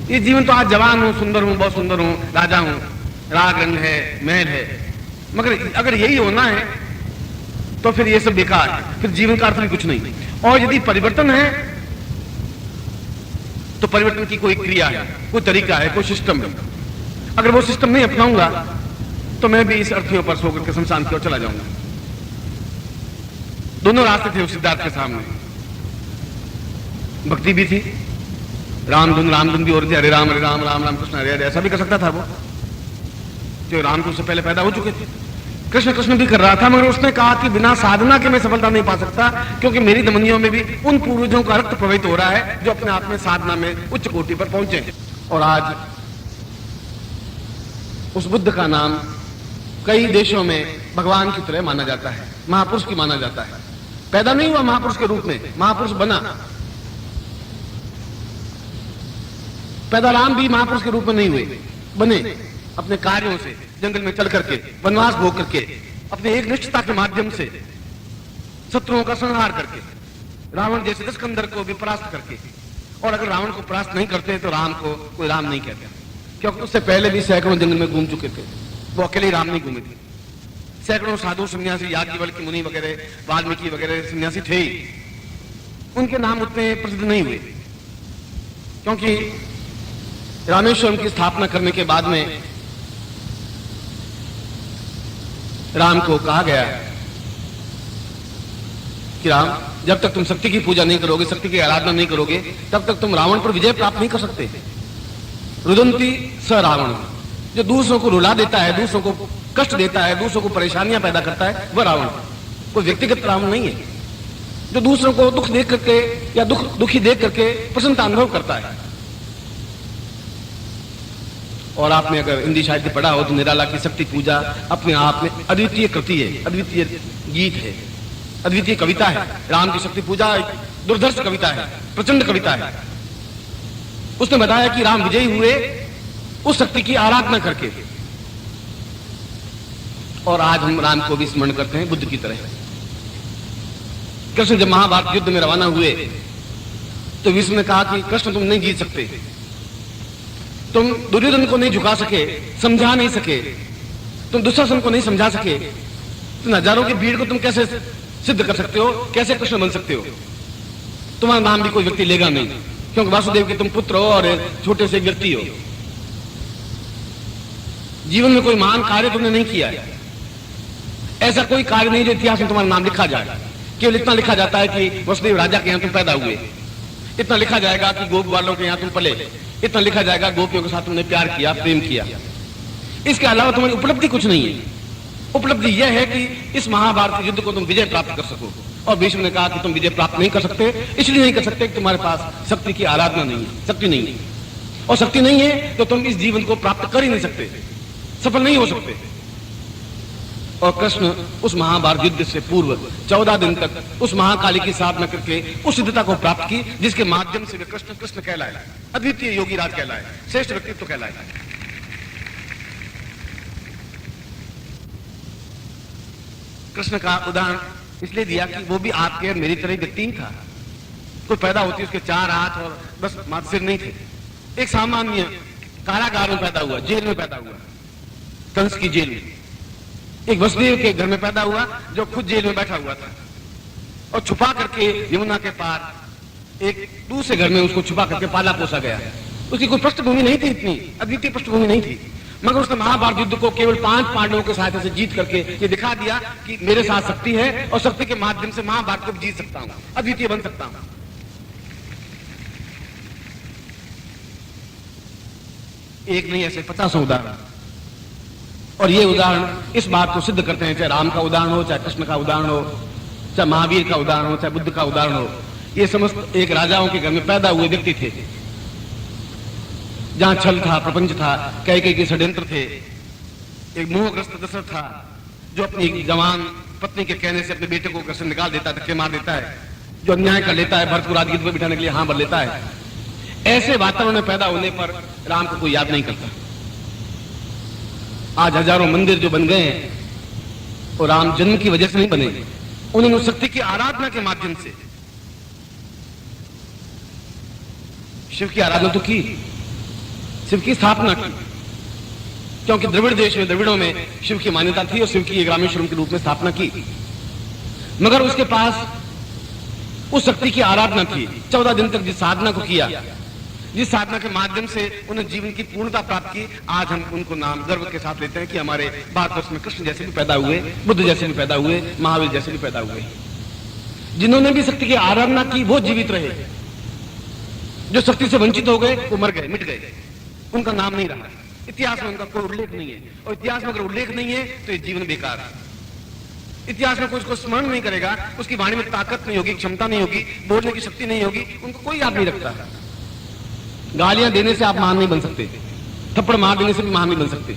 [SPEAKER 2] ये जीवन तो आज जवान हूं, सुंदर हूं, बहुत सुंदर हूं, राजा हूं, राग रंग है, महल है, मगर अगर यही होना है तो फिर ये सब बेकार है, फिर जीवन का अर्थ भी कुछ नहीं। और यदि परिवर्तन है तो परिवर्तन की कोई क्रिया है, कोई तरीका है, कोई सिस्टम है। अगर वो सिस्टम नहीं अपनाऊंगा तो मैं भी इस अर्थियों पर सो करके शमशान की ओर चला जाऊंगा। दोनों रास्ते थे उस सिद्धार्थ के सामने। भक्ति भी थी, रामधुन भी हो रही थी, हरे राम राम राम कृष्ण हरे हरे, ऐसा भी कर सकता था वो, जो राम को उससे पहले पैदा हो चुके थे। कृष्ण कृष्ण भी कर रहा था, मगर उसने कहा कि बिना साधना के मैं सफलता नहीं पा सकता, क्योंकि मेरी धमनियों में भी उन पूर्वजों का रक्त प्रवाहित हो रहा है जो अपने आप में साधना में उच्च कोटि पर पहुंचे। और आज उस बुद्ध का नाम कई देशों में भगवान की तरह माना जाता है, महापुरुष की माना जाता है। पैदा नहीं हुआ महापुरुष के रूप में, महापुरुष बना। पैदा राम भी महापुरुष के रूप में नहीं हुए, बने अपने कार्यों से, जंगल में चल करके, वनवास भोग करके, अपने एक निष्ठता के माध्यम से, शत्रुओं का संहार करके, रावण जैसे दशकंधर को भी परास्त करके। और अगर रावण को परास्त नहीं करते तो राम को कोई राम नहीं कहते, क्योंकि उससे पहले भी सैकड़ों जंगल में घूम चुके थे, वो अकेले राम नहीं घूमे थे। सैकड़ों साधु सन्यासी, याज्ञवल्क्य मुनि वगैरह, वाल्मीकि वगैरह सन्यासी थे ही, उनके नाम उतने प्रसिद्ध नहीं हुए, क्योंकि रामेश्वरम की स्थापना करने के बाद में राम को कहा गया कि राम, जब तक तुम शक्ति की पूजा नहीं करोगे, शक्ति की आराधना नहीं करोगे, तब तक तुम रावण पर विजय प्राप्त नहीं कर सकते। रुदंती स रावण, जो दूसरों को रुला देता है, दूसरों को कष्ट देता है, दूसरों को परेशानियां पैदा करता है, वह रावण। कोई व्यक्तिगत रावण नहीं है जो दूसरों को दुख देख करके या दुखी देख करके प्रसन्नता अनुभव करता है। और आपने अगर हिंदी साहित्य पढ़ा हो तो निराला की शक्ति पूजा अपने आप में अद्वितीय कृति है, अद्वितीय गीत है, अद्वितीय कविता है। राम की शक्ति पूजा एक दुर्धर्ष कविता है, प्रचंड कविता है। उसने बताया कि राम विजयी हुए उस शक्ति की आराधना करके। और आज हम राम को भी स्मरण करते हैं बुद्ध की तरह। कृष्ण जब महाभारत युद्ध में रवाना हुए तो विष्णु ने कहा कि कृष्ण तुम नहीं जीत सकते, तुम दुर्योधन को नहीं झुका सके, समझा नहीं सके, तुम दुशासन को नहीं समझा सके, तुम हजारों की भीड़ को तुम कैसे सिद्ध कर सकते हो, कैसे कृष्ण बन सकते हो? तुम्हारा नाम भी कोई व्यक्ति लेगा नहीं, क्योंकि वासुदेव के तुम पुत्र हो और छोटे से व्यक्ति हो। जीवन में कोई महान कार्य तुमने नहीं किया है, ऐसा कोई कार्य नहीं जो इतिहास में तुम्हारा नाम लिखा जाए। केवल इतना लिखा जाता है कि वसुदेव राजा के यहां तुम पैदा हुए, इतना लिखा जाएगा कि गोप वालों के यहां तुम पले, इतना लिखा जाएगा गोपियों के साथ तुमने प्यार किया, प्रेम किया। इसके अलावा तुम्हारी उपलब्धि कुछ नहीं है। उपलब्धि यह है कि इस महाभारत युद्ध को तुम विजय प्राप्त कर सको। और भीष्म ने कहा कि तुम विजय प्राप्त नहीं कर सकते, इसलिए नहीं कर सकते कि तुम्हारे पास शक्ति की आराधना नहीं है, शक्ति नहीं है। और शक्ति नहीं है तो तुम इस जीवन को प्राप्त कर ही नहीं सकते, सफल नहीं हो सकते। और कृष्ण उस महाभारत युद्ध से पूर्व 14 दिन तक उस महाकाली की साधना करके उस सिद्धता को प्राप्त की, जिसके माध्यम से वे कृष्ण कृष्ण कहलाए, अद्वितीय योगी राज कहलाए, श्रेष्ठ व्यक्तित्व कहलाए। कृष्ण का उदाहरण इसलिए दिया कि वो भी आपके और मेरी तरह व्यक्ति ही था। कोई पैदा होती उसके 4 हाथ और बस मात्र सिर नहीं थे। एक सामान्य कारागार में पैदा हुआ, जेल में पैदा हुआ, कंस की जेल में। एक वसुदेव के घर में पैदा हुआ जो खुद जेल में बैठा हुआ था, और छुपा करके यमुना के पार एक दूसरे घर में उसको छुपा करके पाला पोसा गया। उसकी कोई पृष्ठभूमि नहीं थी, इतनी अद्वितीय पृष्ठभूमि नहीं थी, मगर उसने महाभारत युद्ध को केवल 5 पांडवों के सहायता से जीत करके ये दिखा दिया कि मेरे साथ शक्ति है और शक्ति के माध्यम से महाभारत को जीत सकता हूं, अद्वितीय बन सकता हूं। एक नहीं, ऐसे 50 उदाहरण। और ये उदाहरण इस बात को सिद्ध करते हैं, चाहे राम का उदाहरण हो, चाहे कृष्ण का उदाहरण हो, चाहे महावीर का उदाहरण हो, चाहे बुद्ध का उदाहरण हो। ये समस्त एक राजाओं के घर में पैदा हुए व्यक्ति थे, जहां छल था, प्रपंच था, कैकेयी के षड्यंत्र थे। एक मोहग्रस्त दशरथ था जो अपनी जवान पत्नी के कहने से अपने बेटे को घर से निकाल देता है, धक्के मार देता है, जो अन्याय कर लेता है, भरत को राजगीर पर बिठाने के लिए हां भर लेता है। ऐसे वातावरण में पैदा होने पर राम को कोई याद नहीं करता। आज हजारों मंदिर जो बन गए हैं वो राम जन्म की वजह से नहीं बने, उन्होंने शक्ति की आराधना के माध्यम से शिव की आराधना तो की, शिव की स्थापना की, क्योंकि द्रविड़ देश में, द्रविड़ों में शिव की मान्यता थी और शिव की रामेश्वरम के रूप में स्थापना की। मगर उसके पास उस शक्ति की आराधना थी। 14 दिन तक जिस साधना को किया, जिस साधना के माध्यम से उन्हें जीवन की पूर्णता प्राप्त की, आज हम उनको नाम गर्व के साथ लेते हैं कि हमारे भारतवर्ष में कृष्ण जैसे भी पैदा हुए, बुद्ध जैसे भी पैदा हुए, महावीर जैसे भी पैदा हुए। जिन्होंने भी शक्ति की आराधना की वो जीवित रहे, जो शक्ति से वंचित हो गए वो मर गए, मिट गए, उनका नाम नहीं रहा। इतिहास में उनका कोई उल्लेख नहीं है, और इतिहास में अगर उल्लेख नहीं है तो ये जीवन बेकार है। इतिहास में कोई उसको स्मरण नहीं करेगा, उसकी वाणी में ताकत नहीं होगी, क्षमता नहीं होगी, बोलने की शक्ति नहीं होगी, उनको कोई याद नहीं रखता। गालियां देने से आप महान नहीं बन सकते, थप्पड़ मार देने से भी महान नहीं बन सकते,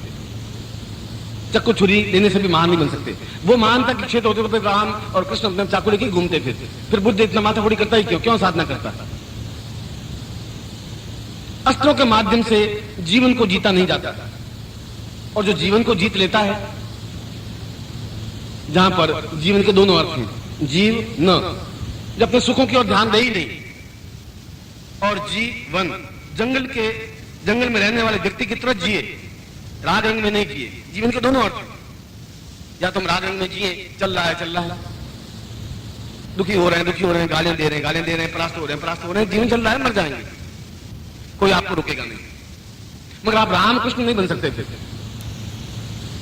[SPEAKER 2] चक्कू छुरी देने से भी महान नहीं बन सकते। वो महानता के क्षेत्र होते होते राम और कृष्ण अपने चाकू लेके घूमते फिर बुद्ध इतना माथा फोड़ी करता ही क्यों साधना करता? अस्त्रों के माध्यम से जीवन को जीता नहीं जाता, और जो जीवन को जीत लेता है, जहां पर जीवन के दोनों अर्थ हैं, जीव न, जब अपने सुखों की ओर ध्यान दे ही नहीं, और जीवन, जंगल में रहने वाले व्यक्ति की तरह जिए, राग रंग में नहीं जिए। जीवन के दोनों अर्थ, या तुम राग रंग में जिए, चल रहा है, दुखी हो रहे हैं, गालियां दे रहे हैं, परास्त हो रहे हैं, जीवन चल रहा है, मर जाएंगे, कोई आपको रोकेगा नहीं। मगर आप राम कृष्ण नहीं बन सकते,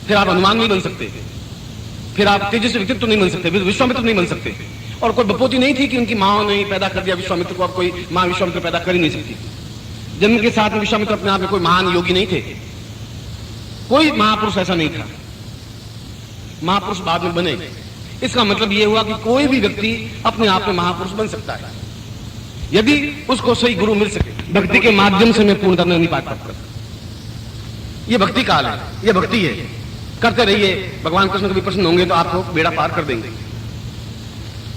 [SPEAKER 2] फिर आप हनुमान नहीं बन सकते, फिर आप तेजस्वी व्यक्तित्व तो नहीं बन सकते, विश्वामित्र नहीं बन सकते। और कोई बपोती नहीं थी कि उनकी माँ ने पैदा कर दिया विश्वामित्र को, अब कोई माँ विश्वामित्र पैदा कर ही नहीं सकती। जन्म के साथ में विश्वामित्र अपने आप में कोई महान योगी नहीं थे, कोई महापुरुष ऐसा नहीं था, महापुरुष बाद में बने। इसका मतलब यह हुआ कि कोई भी व्यक्ति अपने आप में महापुरुष बन सकता है यदि उसको सही गुरु मिल सके। भक्ति के माध्यम से मैं पूर्णता नहीं पा सकता। ये भक्ति काल है, ये भक्ति है, करते रहिए। भगवान कृष्ण कभी प्रसन्न होंगे तो आपको बेड़ा पार कर देंगे।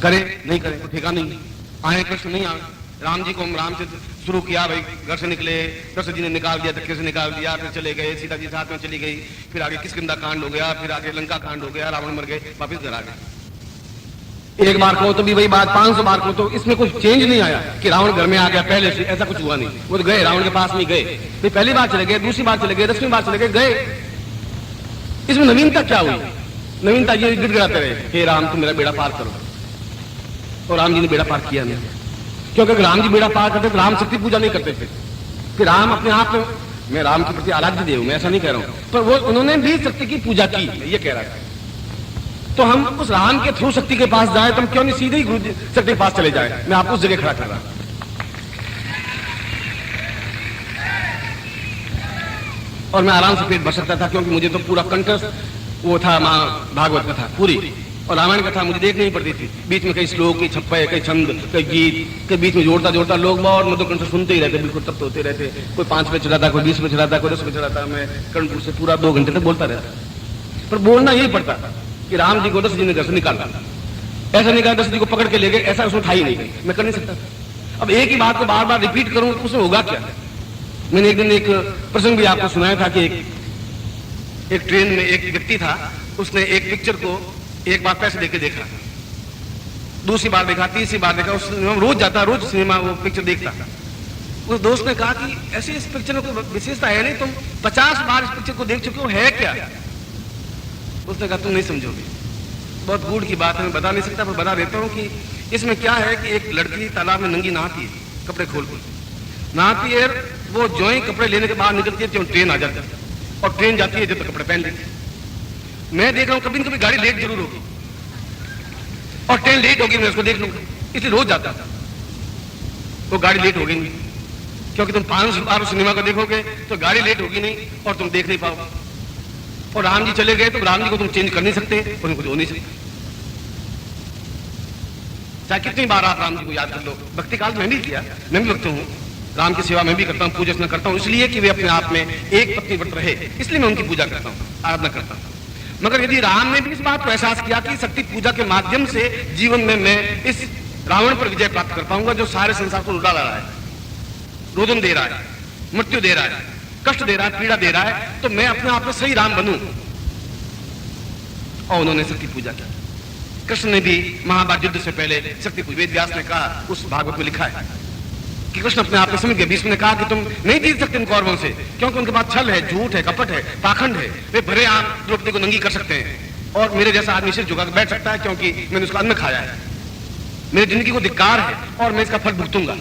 [SPEAKER 2] करें नहीं करें तो ठेका नहीं। आए कृष्ण नहीं आए, राम जी को हम राम से शुरू किया, भाई घर से निकले, दशरथ जी ने निकाल दिया, धक्के से निकाल दिया, फिर चले गए, सीता जी साथ में चली गई, फिर आगे किष्किंधा कांड हो गया, फिर आगे लंका कांड हो गया, रावण मर गए, वापिस घर आ गए। एक बार कहो तो भी वही बात, 500 बार कहो तो इसमें कुछ चेंज नहीं आया कि रावण घर में आ गया पहले से, ऐसा कुछ हुआ नहीं। वो तो गए, रावण के पास नहीं गए, फिर पहली बार चले गए, दूसरी बार चले गए, 10वीं बार चले गए। इसमें नवीनता क्या हुई? नवीनता ये गिड़गिड़ाते रहे, हे राम तुम मेरा बेड़ा पार करो, और राम जी ने बेड़ा पार किया नहीं। क्योंकि अगर राम जी बेड़ा पार करते तो राम शक्ति पूजा नहीं करते थे कि राम अपने आप में, मैं राम के प्रति आराध्य देव, मैं ऐसा नहीं कह रहा हूं, पर वो उन्होंने भी शक्ति की पूजा की, ये कह रहा था। तो हम उस राम के थ्रू शक्ति के पास जाए तो हम क्यों नहीं सीधे ही गुरु शक्ति के पास चले जाए? मैं आपको उस जगह खड़ा कर रहा हूं। और मैं आराम से पेट भर सकता था क्योंकि मुझे तो पूरा कंठस्थ वो था, भागवत कथा पूरी और रामायण कथा मुझे देखनी ही पड़ती थी। बीच में कई श्लोक, कई छप्पे, कई छंद, कई गीत, के बीच में जोड़ता जोड़ता लोग बहुत मधुर कंठ सुनते ही रहते, बिल्कुल तप्त होते रहते। कोई 5 पे चढ़ाता, कोई 20 पे चढ़ाता, कोई 10 पे चढ़ाता। मैं कर्णपुर से पूरा 2 घंटे तक बोलता रहता, पर बोलना यही पड़ता कि राम जी को दशरथ जी ने घर से निकाला, ऐसा निकाला, दशरथ जी को पकड़ के ले गए, ऐसा उसमें था ही नहीं, मैं कर नहीं सकता। अब एक ही बात को बार बार रिपीट करूं तो उसमें होगा क्या? मैंने एक दिन एक प्रसंग भी आपको सुनाया था कि एक ट्रेन में एक व्यक्ति था, उसने एक पिक्चर को एक बार पैसे देके देखा, दूसरी बार देखा, तीसरी बार देखा, उस रोज जाता, रोज सिनेमा वो पिक्चर देखता। उस दोस्त ने कहा कि ऐसी इस पिक्चर में कोई विशेषता है नहीं, तुम 50 बार इस पिक्चर को देख चुके हो, है क्या? उसने कहा तुम नहीं समझोगे, बहुत गूढ़ की बात है, मैं बता नहीं सकता, पर बता देता हूँ कि इसमें क्या है कि एक लड़की तालाब में नंगी नहाती है, कपड़े खोल कर नहाती है, वो जो ही कपड़े लेने के बाहर निकलती है तो ट्रेन आ जाती है और ट्रेन जाती है जब तक कपड़े पहन लेती है। मैं देख रहा हूं कभी न कभी गाड़ी लेट जरूर होगी और ट्रेन लेट होगी, मैं उसको देख लूंगा, इसलिए रोज जाता था। वो गाड़ी लेट होगी नहीं, क्योंकि तुम 500 बार सिनेमा को देखोगे तो गाड़ी लेट होगी नहीं और तुम देख नहीं पाओगे। और राम जी चले गए तो राम जी को तुम चेंज कर नहीं सकते, उन्हें कुछ हो नहीं सकता, चाहे कितनी बार आप राम जी को याद कर लो। भक्ति काल में भी किया, मैं भी भक्त हूँ, राम की सेवा मैं भी करता हूँ, पूजा अर्चना करता हूँ, इसलिए कि वे अपने आप में एक पत्नी व्रत रहे, इसलिए मैं उनकी पूजा करता हूँ, आराधना करता हूँ। मगर यदि राम ने भी इस बात को एहसास किया कि शक्ति पूजा के माध्यम से जीवन में मैं इस रावण पर विजय प्राप्त कर पाऊंगा जो सारे संसार को लुटा रहा है, रोदन दे रहा है, मृत्यु दे रहा है, कष्ट दे रहा है, पीड़ा दे रहा है, तो मैं अपने आप में सही राम बनूं। और उन्होंने शक्ति पूजा की। कृष्ण ने भी महाभारत युद्ध से पहले शक्ति पूजा, वेद व्यास ने कहा, उस भागवत में लिखा है कि कृष्ण अपने आप में समझ गए। भीष्म ने कहा कि तुम नहीं जीत सकते इन कौरवों से, क्योंकि उनके पास छल है, झूठ है, कपट है, पाखंड है, वे भरे आम द्रौपदी को नंगी कर सकते हैं और मेरे जैसा आदमी सिर झुका कर बैठ सकता है क्योंकि मैंने उसका अन्न खाया है, मेरी जिंदगी को धिक्कार है और मैं इसका फल भुगतूंगा।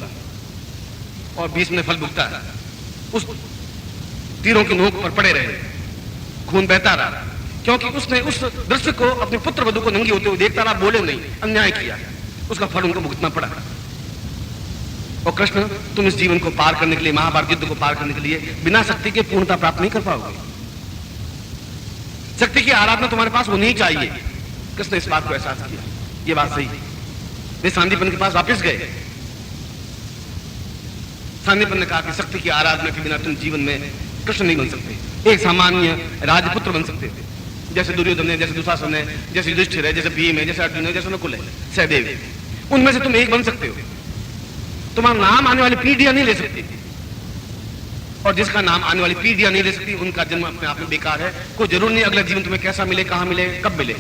[SPEAKER 2] और भीष्म ने फल भुगता है, उस तीरों की नोक पर पड़े रहे, खून बहता रहा, क्योंकि उसने उस दृश्य को अपने पुत्र वधू को नंगी होते हुए देखता रहा, बोले नहीं, अन्याय किया, उसका फल उनको भुगतना पड़ा। और कृष्ण तुम इस जीवन को पार करने के लिए, महाभारत युद्ध को पार करने के लिए बिना शक्ति के पूर्णता प्राप्त नहीं कर पाओगे। शक्ति की आराधना तुम्हारे पास होनी ही चाहिए। कृष्ण ने इस बात को एहसास किया, ये बात सही है। वे सांदीपन के पास वापस गए। सांदीपन ने कहा कि शक्ति की आराधना के बिना तुम जीवन में कृष्ण नहीं बन सकते, एक सामान्य राजपुत्र बन सकते थे, जैसे दुर्योधन है, जैसे दुशासन है, जैसे युधिष्ठिर है, जैसे भीम है, जैसे अर्जुन है, जैसे नकुल है, सहदेव है, उनमें से तुम एक बन सकते हो। तुम्हारा नाम आने वाली पीढ़ियां नहीं ले सकती, और जिसका नाम आने वाली पीढ़ियां नहीं ले सकती उनका जन्म अपने आप में बेकार है। कोई जरूर नहीं अगला जीवन तुम्हें कैसा मिले, कहां मिले, कब मिले।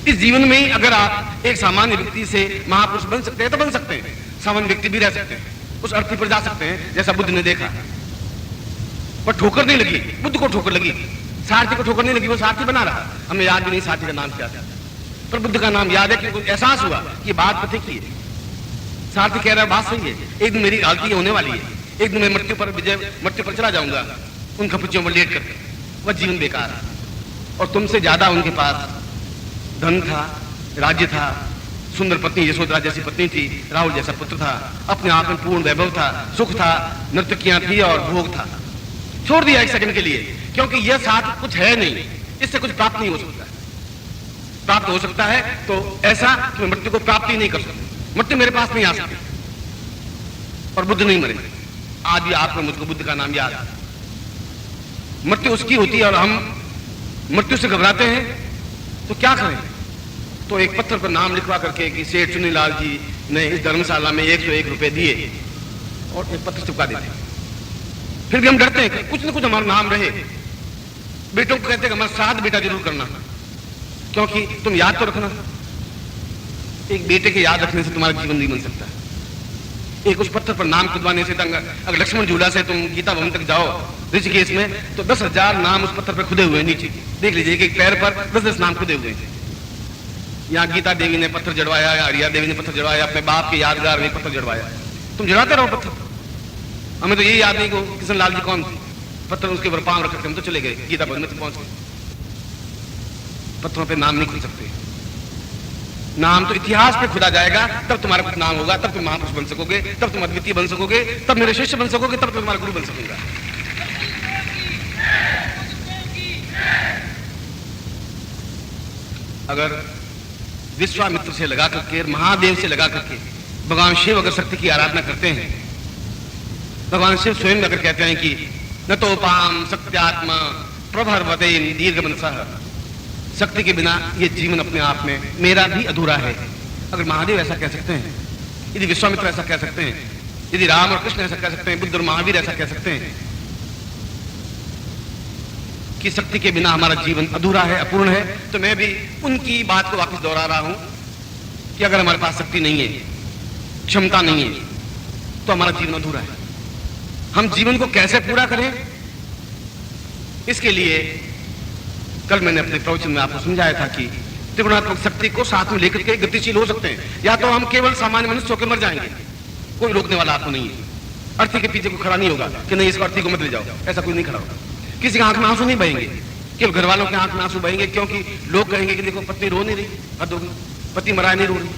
[SPEAKER 2] इस जीवन में ही अगर आप एक सामान्य व्यक्ति से महापुरुष बन सकते हैं तो बन सकते हैं, सामान्य व्यक्ति भी रह सकते हैं, उस अर्थी पर जा सकते हैं जैसा बुद्ध ने देखा। पर ठोकर नहीं लगी, बुद्ध को ठोकर लगी, सारथी को ठोकर नहीं लगी, वो सारथी बना रहा। हमें याद भी नहीं सारथी का नाम क्या था, पर बुद्ध का नाम याद है कि एहसास हुआ कि बात पते की है। सारथी कह रहा है बात सही है, एक दिन मेरी गलती होने वाली है, एक दिन मैं मृत्यु पर चला जाऊंगा उन खपुच्चियों पर लेट करके, वह जीवन बेकार है। और तुमसे ज्यादा उनके पास धन था, राज्य था, सुंदर पत्नी यशोधरा जैसी पत्नी थी, राहुल जैसा पुत्र था, अपने आप में पूर्ण वैभव था, सुख था, नर्तकियां थी और भोग था। छोड़ दिया एक सेकंड के लिए, क्योंकि यह साथ कुछ है नहीं, इससे कुछ प्राप्त नहीं हो सकता है। प्राप्त हो सकता है तो ऐसा कि मैं मृत्यु को प्राप्त ही नहीं कर सकता। मृत्यु मेरे पास नहीं आ सकती और बुद्ध नहीं मरे। आज भी आपको मुझको बुद्ध का नाम याद है। मृत्यु उसकी होती है और हम मृत्यु से घबराते हैं तो क्या करें? तो एक पत्थर पर नाम लिखवा करके कि सेठ चुन्नीलाल जी ने इस धर्मशाला में 101 रुपए दिए और एक पत्थर चिपका देते। फिर भी हम डरते हैं कि कुछ न कुछ हमारा नाम रहे। बेटों को कहते हैं हमारा श्राद्ध बेटा जरूर करना, क्योंकि तुम याद तो रखना। एक बेटे के याद रखने से तुम्हारा जीवन नहीं बन सकता। एक उस पत्थर पर नाम खुदवाने से, अगर लक्ष्मण झूला से तुम गीता भवन तक जाओ ऋषिकेश में, तो 10,000 नाम उस पत्थर पर खुदे हुए नीचे। देख लीजिए कि एक पैर पर 10-10 नाम खुदे हुए हैं। यहाँ गीता देवी ने पत्थर जड़वाया, आर्या देवी ने पत्थर जड़वाया, अपने बाप के यादगार में पत्थर जड़वाया। तुम जड़ाते रहो पत्थर। हमें तो यही याद नहीं कि किशन लाल जी कौन थे। पत्थर उसके ऊपर पांव रख करके हम तो चले गए, गीता भवन में पहुंच गए। पत्थरों पे नाम नहीं खुद सकते। नाम तो इतिहास पे खुदा जाएगा, तब तुम्हारा कुछ नाम होगा, तब तुम महापुरुष बन सकोगे, तब तुम अद्वितीय बन सकोगे, तब मेरे शिष्य बन सकोगे, तब तुम्हारा गुरु बन सकूंगा। अगर विश्वामित्र से लगा करके, महादेव से लगा करके भगवान शिव अगर शक्ति की आराधना करते हैं, भगवान शिव स्वयं अगर कहते हैं कि न तो पाम सत्यात्मा प्रभर्वते दीर्घ मनसः, शक्ति के बिना ये जीवन अपने आप में मेरा भी अधूरा है। अगर महादेव ऐसा कह सकते हैं, यदि विश्वामित्र ऐसा कह सकते हैं, यदि राम और कृष्ण ऐसा कह सकते हैं, बुद्ध और महावीर ऐसा कह सकते हैं कि शक्ति के बिना हमारा जीवन अधूरा है, अपूर्ण है, तो मैं भी उनकी बात को वापस दोहरा रहा हूं कि अगर हमारे पास शक्ति नहीं है, क्षमता नहीं है, तो हमारा जीवन अधूरा है। हम जीवन को कैसे पूरा करें, इसके लिए कल मैंने अपने प्रवचन में आपको समझाया था कि त्रिगुणात्मक शक्ति को साथ में लेकर के गतिशील हो सकते हैं। या तो हम केवल सामान्य मनुष्य होकर मर जाएंगे, कोई रोकने वाला आपको नहीं है। अर्थी के पीछे को खड़ा नहीं होगा कि नहीं इसको अर्थी को मत ले जाओ, ऐसा कोई नहीं खड़ा होगा। किसी की आंख में आंसू नहीं बहेंगे, केवल घर वालों के आंख में आंसू बहेंगे, क्योंकि लोग कहेंगे कि देखो पत्नी रो नहीं रही, हद होगी, पति मरा नहीं रो रही।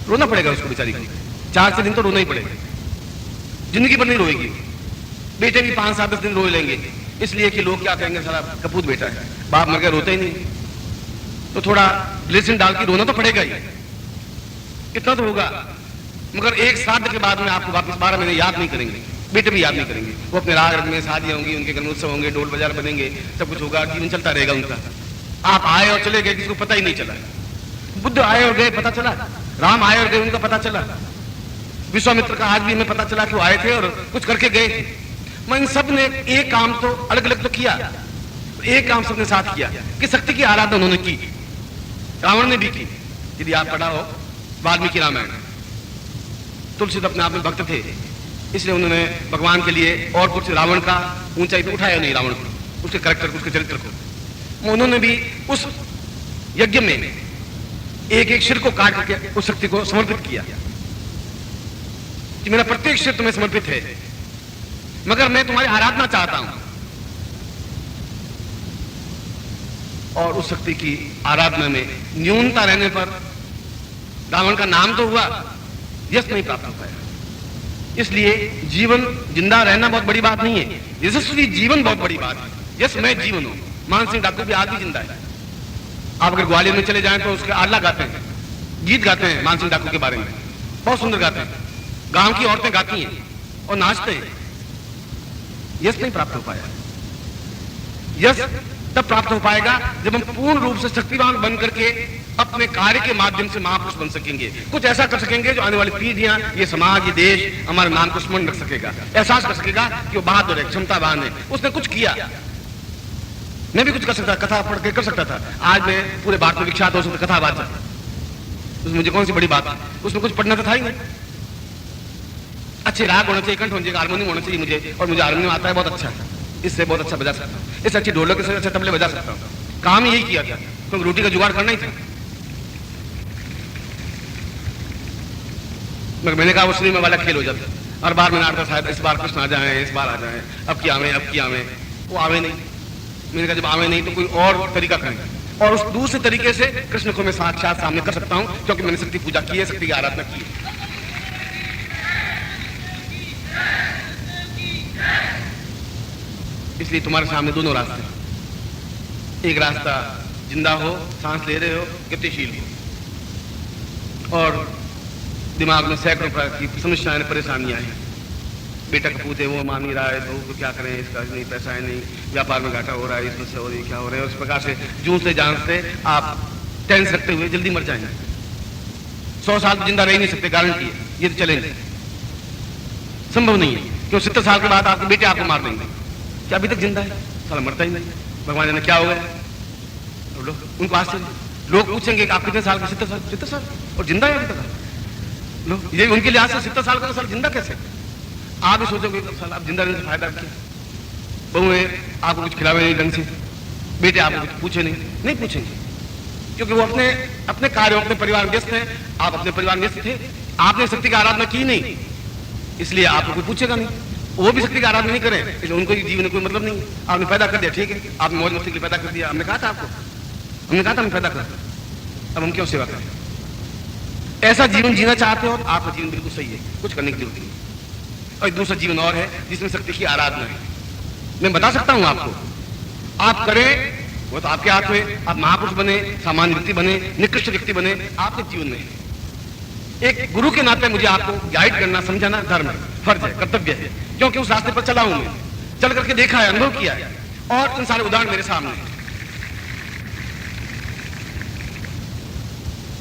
[SPEAKER 2] रोना पड़ेगा उसको बेचारी को, 4 दिन तो रोना ही पड़ेगा, जिंदगी भर नहीं रोएगी। बेटे भी 5-7 दिन रो लेंगे, इसलिए कि लोग क्या कहेंगे, सारा कपूत बेटा है, बाप मर गया रोते ही नहीं। तो थोड़ा ब्लेसिंग डाल के रोना तो पड़ेगा ही, इतना तो होगा। मगर एक श्राद्ध के बाद में आपको वापस 12 महीने याद नहीं करेंगे, बेटे भी याद नहीं करेंगे। वो अपने राग रंग में शादियां होंगी, उनके घर में उत्सव होंगे, ढोल बाजार बनेंगे, सब कुछ होगा, जीवन चलता रहेगा उनका। आप आए और चले गए, किसी को पता ही नहीं चला। बुद्ध आए और गए, पता चला। राम आए और गए, उनका पता चला। विश्वामित्र का आज भी हमें पता चला कि वो आए थे और कुछ करके गए थे। मैं इन सब ने एक काम तो अलग अलग तो किया, एक काम सबने साथ किया कि शक्ति की आराधना उन्होंने की। रावण ने भी की। यदि आप पढ़ा हो वाल्मीकि रामायण, तुलसीदास अपने आप में भक्त थे, इसलिए उन्होंने भगवान के लिए और कुछ रावण का ऊंचाई पे उठाया नहीं, रावण को, उसके कैरेक्टर को, उसके चरित्र को। उन्होंने भी उस यज्ञ में एक एक शिर को काट करके उस शक्ति को समर्पित किया कि मेरा प्रत्येक शिर तुम्हें समर्पित है, मगर मैं तुम्हारी आराधना चाहता हूं। और उस शक्ति की आराधना में न्यूनता रहने पर रावण का नाम तो हुआ, यश नहीं प्राप्त हो पाया। इसलिए जीवन जिंदा रहना बहुत बड़ी बात नहीं है, यशस्वी जीवन बहुत बड़ी बात है। यश मैं जीवन हूं। मान सिंह ठाकुर भी आज भी जिंदा है। आप अगर ग्वालियर में चले जाएं तो उसके आला गाते हैं, गीत गाते हैं मान सिंह ठाकुर के बारे में, बहुत सुंदर गाते हैं। गांव की औरतें गाती हैं और नाचते हैं। यश नहीं प्राप्त हो पाया। यश तब प्राप्त हो पाएगा जब हम पूर्ण रूप से शक्तिवान बन करके अपने कार्य के माध्यम से महापुरुष बन सकेंगे। कुछ ऐसा कर सकेंगे जो आने वाली पीढ़ियां, ये समाज, ये देश हमारे नाम को स्मरण रख सकेगा, एहसास कर सकेगा कि वो बहादुर है, क्षमतावान है, उसने कुछ किया। मैं भी कुछ कर सकता, कथा पढ़ के कर सकता था। आज मैं पूरे भारत में विख्यात हो सकता कथावाचक, उसमें मुझे कौन सी बड़ी बात है? उसमें कुछ पढ़ना तो था ही नहीं। अच्छे राग होना चाहिए, कंठ होना चाहिए, हारमोनियम होना चाहिए मुझे, और मुझे हारमोनियम आता है बहुत अच्छा, इससे बहुत अच्छा बजा सकता हूँ, इससे अच्छी ढोलक से अच्छा तबले बजा सकता हूँ। काम यही किया था, क्योंकि रोटी का जुगाड़ करना ही था। मगर मैंने कहा वो सिनेमा वाला खेल हो जाता, हर बार मैंने आता शायद इस बार कृष्ण आ जाए, इस बार आ जाए, अब की आवे, अब की आवे, वो आवे नहीं। मैंने कहा जब आवे नहीं तो कोई और तरीका करें। और उस दूसरे तरीके से कृष्ण को मैं साक्षात सामने कर सकता हूं, क्योंकि मैंने शक्ति पूजा की है, शक्ति की आराधना की है। इसलिए तुम्हारे सामने दोनों रास्ते हैं। एक रास्ता जिंदा हो, सांस ले रहे हो, गतिशील हो, और दिमाग में सैकड़ों प्रकार की समस्याएं, परेशानियां हैं। बेटा का पूछे, वो मान नहीं रहा है, बहू को क्या करें, इसका नहीं, पैसा है नहीं, व्यापार में घाटा हो रहा है, इसमें से हो रही, क्या हो रहा है। उस प्रकार से जूझते जांचते आप टेंस रखते हुए जल्दी मर जाएंगे। 100 साल जिंदा रह नहीं सकते, गारंटी है, ये तो चलेंगे, संभव नहीं है। क्यों 70 साल के बाद आपके बेटे आपको मार देंगे, क्या अभी तक जिंदा है, साला मरता ही नहीं। भगवान ने क्या हो गया, उनको आश्चर्य। लोग पूछेंगे आप कितने साल के, 70 साल, और जिंदा है अभी तक। लो, ये उनके लिहाज से 70 साल का साल जिंदा कैसे। आप भी सोचोगे साल आप जिंदा रहने से फायदा क्या। बहू आपको कुछ खिलावे नहीं ढंग से, बेटे आपको कुछ पूछे नहीं पूछेंगे, क्योंकि वो अपने अपने कार्यों, अपने परिवार में व्यस्त हैं। आप अपने परिवार में व्यस्त थे, आपने शक्ति की आराधना की नहीं, इसलिए आपको कोई पूछेगा नहीं। वो भी शक्ति की आराधना नहीं करें, इसलिए उनको जीवन में कोई मतलब नहीं। आपने पैदा कर दिया, ठीक है, आपने मौज मस्ती के लिए पैदा कर दिया, हमने कहा था आपको, हमने कहा था हम पैदा कर, अब हम क्यों सेवा करें। ऐसा जीवन जीना चाहते हो, आपका जीवन बिल्कुल सही है, कुछ करने की जरूरत नहीं। और एक दूसरा जीवन और है जिसमें शक्ति की आराधना है। मैं बता सकता हूं आपको, आप करें वो तो आपके हाथ में। आप महापुरुष बने, सामान्य व्यक्ति बने, निकृष्ट व्यक्ति बने, आपके जीवन में है। एक गुरु के नाते मुझे आपको गाइड करना, समझाना धर्म है, फर्ज है, कर्तव्य है, क्योंकि उस रास्ते पर चला हूं मैं, चल करके देखा है, अनुभव किया है, और इन सारे उदाहरण मेरे सामने है।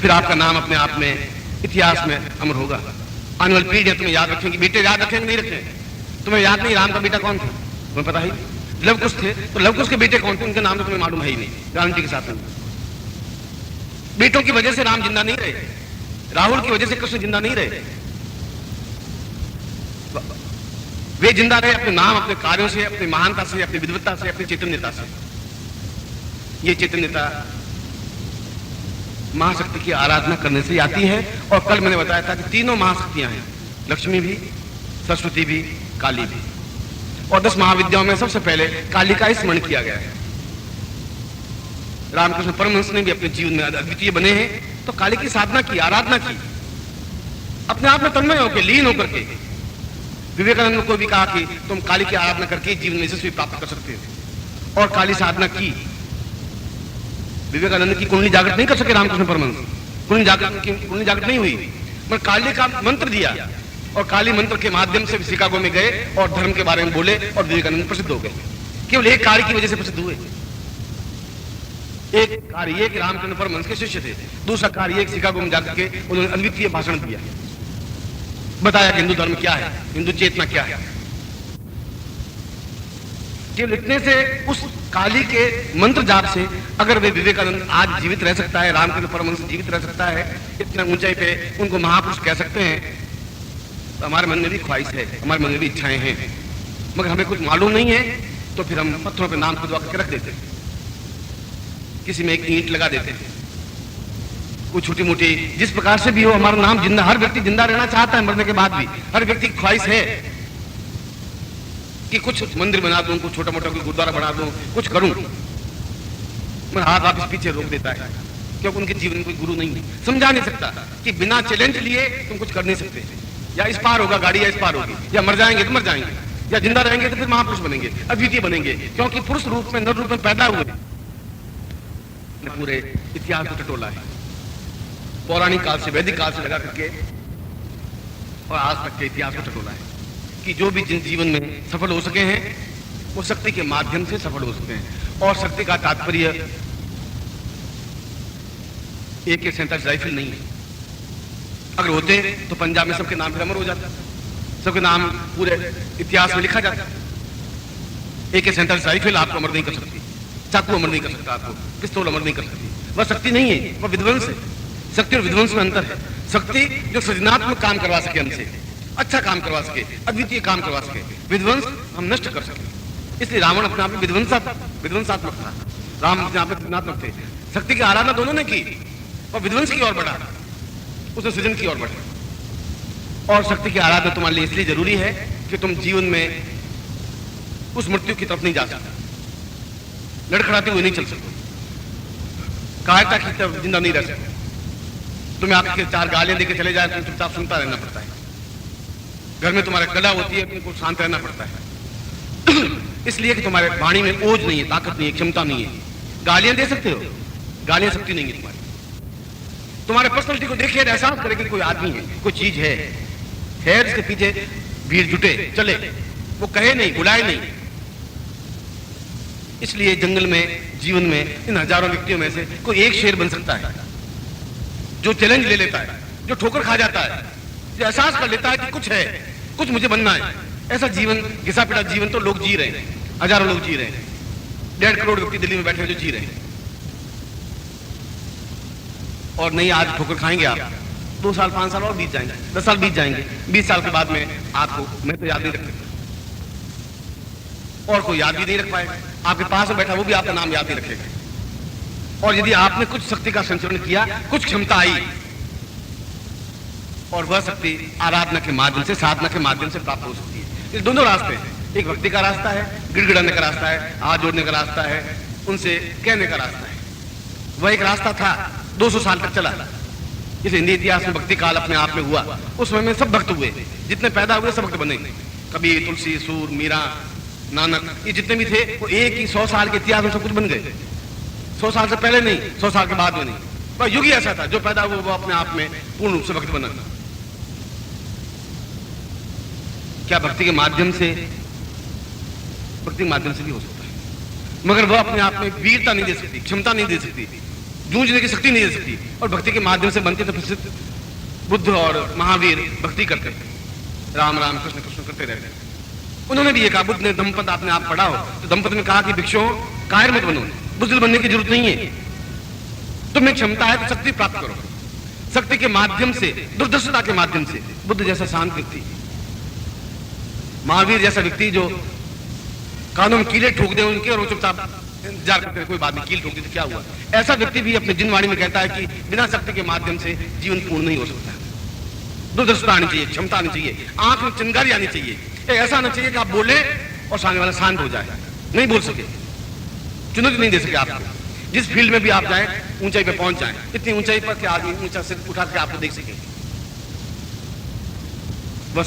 [SPEAKER 2] फिर आपका नाम अपने आप में इतिहास में अमर होगा। आने वाली पीढ़ियां तुम्हें याद रखेंगी। बेटे याद रखेंगे नहीं रखेंगे, तुम्हें याद नहीं राम का बेटा कौन था, तुम्हें पता ही। लवकुश थे तो लवकुश के बेटे कौन थे, उनके नाम तो तुम्हें मालूम है ही नहीं, गारंटी के साथ नहीं। बेटों की वजह से राम जिंदा नहीं रहे, राहुल की वजह से कृष्ण जिंदा नहीं रहे। वे जिंदा रहे अपने नाम, अपने कार्यों से, अपनी महानता से, अपनी विद्वत्ता से, अपनी चैतन्यता से। ये चैतन्यता महाशक्ति की आराधना करने से आती है। और कल मैंने बताया था कि तीनों महाशक्तियां हैं, लक्ष्मी भी, सरस्वती भी, काली भी। और 10 महाविद्याओं में सबसे पहले काली का स्मरण किया गया है। रामकृष्ण परमहंस ने भी अपने जीवन में अद्वितीय बने हैं तो काली की साधना की, आराधना की, अपने आप में तन्मय होकर, लीन होकर के। विवेकानंद को भी कहा कि तुम काली की आराधना करके जीवन में यशस्वी प्राप्त कर सकते हो, और काली साधना की। विवेकानंद की कुंडली जागृत नहीं कर सके रामकृष्ण परमहंस, कुंडली जागृत नहीं हुई, पर काली का मंत्र दिया, और काली मंत्र के माध्यम से शिकागो में गए और धर्म के बारे में बोले, और विवेकानंद प्रसिद्ध हो गए। केवल एक कार्य की वजह से प्रसिद्ध हुए। एक कार्य ये कि रामकृष्ण परमहंस के शिष्य थे, दूसरा कार्य एक शिकागो में जाकर के उन्होंने अद्वितीय भाषण दिया, बताया कि हिंदू धर्म क्या है, हिंदू चेतना क्या है। केवल इतने से, उस काली के मंत्र जाप से अगर वे विवेकानंद आज जीवित रह सकता है, रामकृष्ण परमहंस जीवित रह सकता है, इतना ऊंचाई पे उनको महापुरुष कह सकते हैं, तो हमारे मन में भी ख्वाहिश है, हमारे मन में भी इच्छाएं हैं, मगर हमें कुछ मालूम नहीं है, तो फिर हम पत्थरों पे नाम खुदवा करके रख देते हैं, किसी में एक ईंट लगा देते हैं, कोई छोटी मोटी, जिस प्रकार से भी हो हमारा नाम जिंदा। हर व्यक्ति जिंदा रहना चाहता है, मरने के बाद भी हर व्यक्ति की ख्वाहिश है कि कुछ मंदिर बना दूं, कुछ छोटा मोटा कोई गुरुद्वारा बना दूं, कुछ करूं, मगर हाथ वापिस पीछे रोक देता है, क्योंकि उनके जीवन में कोई गुरु नहीं है। समझा नहीं सकता कि बिना चैलेंज लिए तुम कुछ कर नहीं सकते, या इस पार होगा गाड़ी, या इस पार होगी, या मर जाएंगे तो मर जाएंगे, या जिंदा रहेंगे तो फिर महापुरुष बनेंगे, अद्वितीय बनेंगे, क्योंकि पुरुष रूप में, नर रूप में पैदा हुए। पूरे इतिहास को टटोला है, पौराणिक काल से, वैदिक काल से लगा करके और आज तक के इतिहास को टटोला है कि जो भी जिन जीवन में सफल हो सके हैं वो शक्ति के माध्यम से सफल हो सकते हैं। और शक्ति का तात्पर्य AK-47 राइफल नहीं है। अगर होते तो पंजाब में सबके नाम फिर अमर हो जाता, सबके नाम पूरे इतिहास में लिखा जाता। AK-47 राइफल आपको अमर नहीं कर सकती, चाकू अमर नहीं कर सकता, आपको पिस्तौल अमर नहीं कर सकती। वह शक्ति नहीं है, वह विध्वंस है। शक्ति और विध्वंस में अंतर है। शक्ति जो सृजनात्मक काम करवा सके हमसे, अच्छा काम करवा सके, अद्वितीय काम करवा सके, विध्वंस हम नष्ट कर सके। इसलिए रावण अपने आप में विध्वंसात्मक था, राम अपने आप में सृजनात्मक थे। शक्ति की आराधना दोनों ने की, और विध्वंस की ओर बढ़ा, उसने सृजन की ओर बढ़ा। और शक्ति की आराधना तुम्हारे लिए इसलिए जरूरी है कि तुम जीवन में उस मृत्यु की तरफ नहीं जा सकते, लड़खड़ाते हुए नहीं चल सकते। कायरता की तरफ जिंदा नहीं रह सकते। तुम्हें आपके 4 गालियां देके चले जाए, तुम चुपचाप सुनता रहना पड़ता है। घर में तुम्हारे कला होती है, तुमको शांत रहना पड़ता है। इसलिए कि तुम्हारे वाणी में ओज नहीं है, ताकत नहीं है, क्षमता नहीं है। गालियां दे सकते हो, गालियां शक्ति नहीं है तुम्हारे पर्सनैलिटी को देखिए, एहसास करें कि कोई आदमी है, कोई चीज है जिसके पीछे भीड़ जुटे चले, वो कहे नहीं, बुलाए नहीं। इसलिए जंगल में, जीवन में, इन हजारों व्यक्तियों में से कोई एक शेर बन सकता है जो चैलेंज ले लेता है, जो ठोकर खा जाता है, जो एहसास कर लेता है कि कुछ है, कुछ मुझे बनना है। ऐसा जीवन, घिसा पिटा जीवन तो लोग जी रहे हैं, हजारों लोग जी रहे हैं। 1.5 करोड़ व्यक्ति दिल्ली में बैठे हैं जो जी रहे हैं। और नहीं आज ठोकर खाएंगे आप, 2 साल 5 साल और बीत जाएंगे, 10 साल बीत जाएंगे, 20 साल के बाद में आपको, मैं तो याद नहीं रख सकता, और कोई याद भी नहीं रख पाएगा। आपके पास में बैठा वो भी आपका नाम याद नहीं रखेगा। और यदि आपने कुछ शक्ति का संचरण किया, कुछ क्षमता आई, और वह शक्ति आराधना के माध्यम से, साधना के माध्यम से प्राप्त हो सकती है। ये दोनों रास्ते हैं, एक भक्ति का रास्ता है, गिड़गिड़ाने का रास्ता है, हाथ जोड़ने का रास्ता है, उनसे कहने का रास्ता है। वह एक रास्ता था, 200 साल तक चला। इस हिंदी इतिहास में भक्ति काल अपने आप में हुआ। उस समय में सब भक्त हुए, जितने पैदा हुए सब भक्त बने। कबीर, तुलसी, सूर, मीरा, नानक, ये जितने भी थे वो एक ही 100 साल के इतिहास में सब कुछ बन गए। 100 साल से पहले नहीं, 100 साल के बाद में नहीं। वह युग ही ऐसा था, जो पैदा हुआ वो अपने आप में पूर्ण रूप से भक्त बना। क्या भक्ति के माध्यम से, भक्ति के माध्यम से भी हो सकता है, मगर वह अपने आप में वीरता नहीं दे सकती, क्षमता नहीं दे सकती, जूझने की शक्ति नहीं दे सकती। और भक्ति के माध्यम से बनते तो प्रसिद्ध बुद्ध और महावीर भक्ति करते थे, राम राम कृष्ण कृष्ण करते रहते। उन्होंने भी ये कहा, बुद्ध ने धम्मपद आपने आप पढ़ा हो तो धम्मपद में कहा कि भिक्षुओं कायर मत बनो, बुजुर्ग बनने की जरूरत नहीं है, तुम्हें क्षमता है तो शक्ति प्राप्त करो। शक्ति के माध्यम से, दुर्दर्शता के माध्यम से। बुद्ध जैसा शांत व्यक्ति, महावीर जैसा व्यक्ति जो कानों में कीले ठोक दे उनके और वो चुपचाप इंतजार करते हैं, कोई बात नहीं, कील ठोक दी तो क्या हुआ। ऐसा व्यक्ति भी अपने जिनवाणी में कहता है कि बिना शक्ति के माध्यम से जीवन पूर्ण नहीं हो सकता। दुर्दर्शता आनी चाहिए, क्षमता आनी चाहिए, आंख में चिंगारी आनी चाहिए। ऐसा आना चाहिए कि आप बोले और सामने वाला शांत हो जाए, नहीं बोल सके, चुनौती नहीं दे सके आपको। जिस फील्ड में भी आप जाएं, ऊंचाई पे पहुंच जाएं, इतनी ऊंचाई पर कि आदमी ऊंचा सिर उठा के आपको देख सके। वह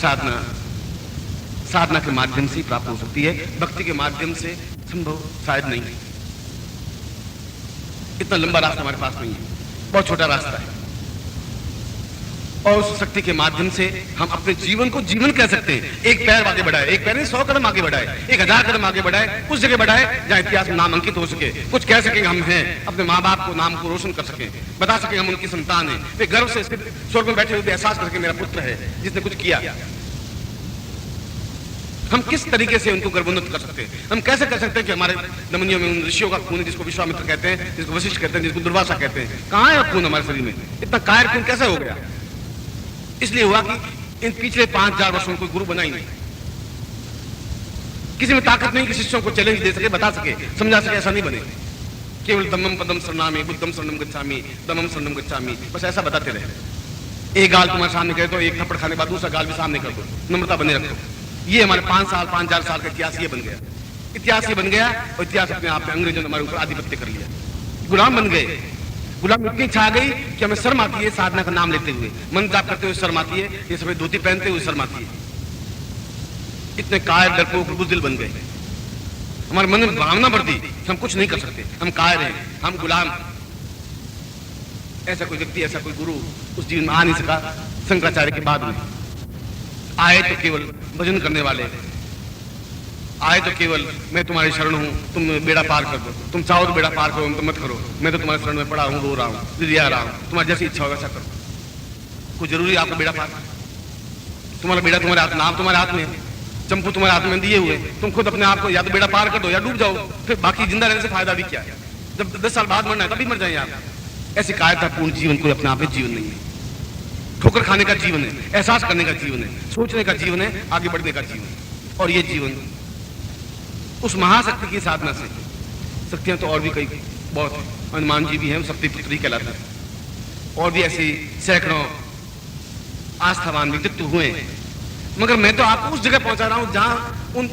[SPEAKER 2] साधना के माध्यम से प्राप्त हो सकती है, भक्ति के माध्यम से संभव शायद नहीं है। इतना लंबा रास्ता हमारे पास नहीं है, बहुत छोटा रास्ता है। और उस शक्ति के माध्यम से हम अपने जीवन को जीवन कह सकते हैं। एक पैर आगे बढ़ाए, एक पैर नहीं 100 कदम आगे बढ़ाए, 1000 कदम आगे बढ़ाए, उस जगह बढ़ाए जहां इतिहास में नाम अंकित हो सके, कुछ कह सकेंगे हम हैं, अपने माँ बाप को नाम को रोशन कर सके, बता सके हम उनकी संतान है। वे गर्व से स्वर्ग में बैठे हुए एहसास करके मेरा पुत्र है जिसने कुछ किया। हम किस तरीके से उनको गर्वोन्नत कर सकते हैं? हम कैसे कर सकते हैं कि हमारे दमनियों में उन ऋषियों का खून, जिसको विश्वामित्र कहते हैं, जिसको वशिष्ठ कहते हैं, जिसको दुर्वासा कहते हैं, कहाँ है खून हमारे शरीर में? इतना कायर खून कैसे हो गया? इसलिए हुआ कि इन पिछले 5000 वर्षों में कोई गुरु बना ही नहीं। किसी में ताकत नहीं कि शिष्यों को चैलेंज दे सके, बता सके, समझा सके, ऐसा नहीं बने। केवल दमम पदम शरणामि, बुद्धम शरणम गच्छामि, दमम शरणम गच्छामि, बस ऐसा बताते रहे। एक गाल तुम्हारे सामने करे तो एक थप्पड़ खाने के बाद दूसरा गाल भी सामने कर दो, नम्रता बने रखो। ये हमारे 5000 साल का इतिहास ये बन गया। इतिहास ये बन गया और इतिहास अपने आप में अंग्रेजों ने हमारे ऊपर आधिपत्य कर लिया, गुलाम बन गए। गुलाम इतनी छा गई कि हमें शर्म आती है साधना का नाम लेते हुए, मन जाप करते हुए शर्म आती है, ये सफेद धोती पहनते हुए शर्म आती है। इतने कायर डरपोक बुज़दिल बन गए, हमारे मन में भावना बढ़ दी, हम कुछ नहीं कर सकते, हम कायर हैं, हम गुलाम। ऐसा कोई व्यक्ति, ऐसा कोई गुरु उस जीवन में आ नहीं सका। शंकराचार्य के बाद में आए तो केवल भजन करने वाले, आए तो केवल मैं तुम्हारी शरण हूं, तुम बेड़ा पार कर दो, तुम चाहो तो बेड़ा पार करो, तो मत करो, मैं तो तुम्हारे शरण में पड़ा हूं, रो रहा हूं, लिया रहा हूं, तुम्हारी जैसी इच्छा हो वैसा करो। कोई जरूरी आपको बेड़ा पार? तुम्हारा बेड़ा तुम्हारे हाथ, नाव तुम्हारे हाथ में है, चंपू तुम्हारे हाथ में दिए हुए, तुम खुद अपने आप को या तो बेड़ा पार कर दो या डूब जाओ, फिर बाकी जिंदा रहने से फायदा भी क्या है? जब 10 साल बाद मरना है तभी मर जाए आप। ऐसी कायरतापूर्ण जीवन कोई अपने आप में जीवन नहीं है। ठोकर खाने का जीवन है, एहसास करने का जीवन है, सोचने का जीवन है, आगे बढ़ने का जीवन है। और ये जीवन उस महाशक्ति की साधना से, शक्तियां तो और भी कई बहुत है, हनुमान जी भी हैं, शक्ति पुत्री कहलाते हैं, और भी ऐसे सैकड़ों आस्थावान व्यक्तित्व हुए। मगर मैं तो आपको उस जगह पहुंचा रहा हूं जहां उन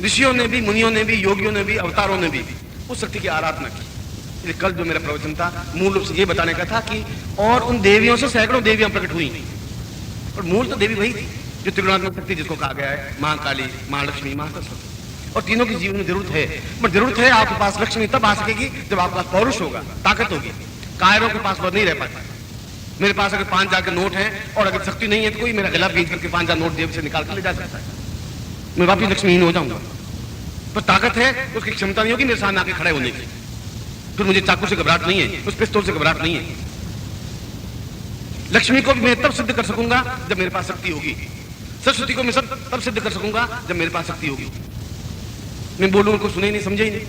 [SPEAKER 2] ऋषियों ने भी, मुनियों ने भी, योगियों ने भी, अवतारों ने भी उस शक्ति की आराधना की। ये कल जो मेरा प्रवचन था मूल रूप से ये बताने का था कि और उन देवियों से सैकड़ों देवियां प्रकट हुई, और मूल तो देवी वही थी जो त्रिगुणात्मक शक्ति जिसको कहा गया है मां काली, मां लक्ष्मी, मां सरस्वती। और तीनों की जीवन में जरूरत है, पर जरूरत है आपके पास लक्ष्मी तब आ सकेगी जब आपके पास पौरुष होगा, ताकत होगी। कायरों के पास वह नहीं रह पाता। मेरे पास अगर 5,000 के नोट हैं और अगर शक्ति नहीं है तो कोई मेरा गला भेज करके 5,000 नोट जेब से निकाल कर ले जा सकता है, मैं वापिस लक्ष्मीहीन हो जाऊंगा। पर ताकत है, उसकी क्षमता नहीं होगी मेरे सामने आके खड़े होने की। फिर मुझे चाकू से घबराहट नहीं है, उस पिस्तौल से घबराहट नहीं है। लक्ष्मी को भी मैं तब सिद्ध कर सकूंगा जब मेरे पास शक्ति होगी, सरस्वती को मैं तब सिद्ध कर सकूंगा जब मेरे पास शक्ति होगी। मैं बोलूं उनको सुने ही नहीं, समझे ही नहीं,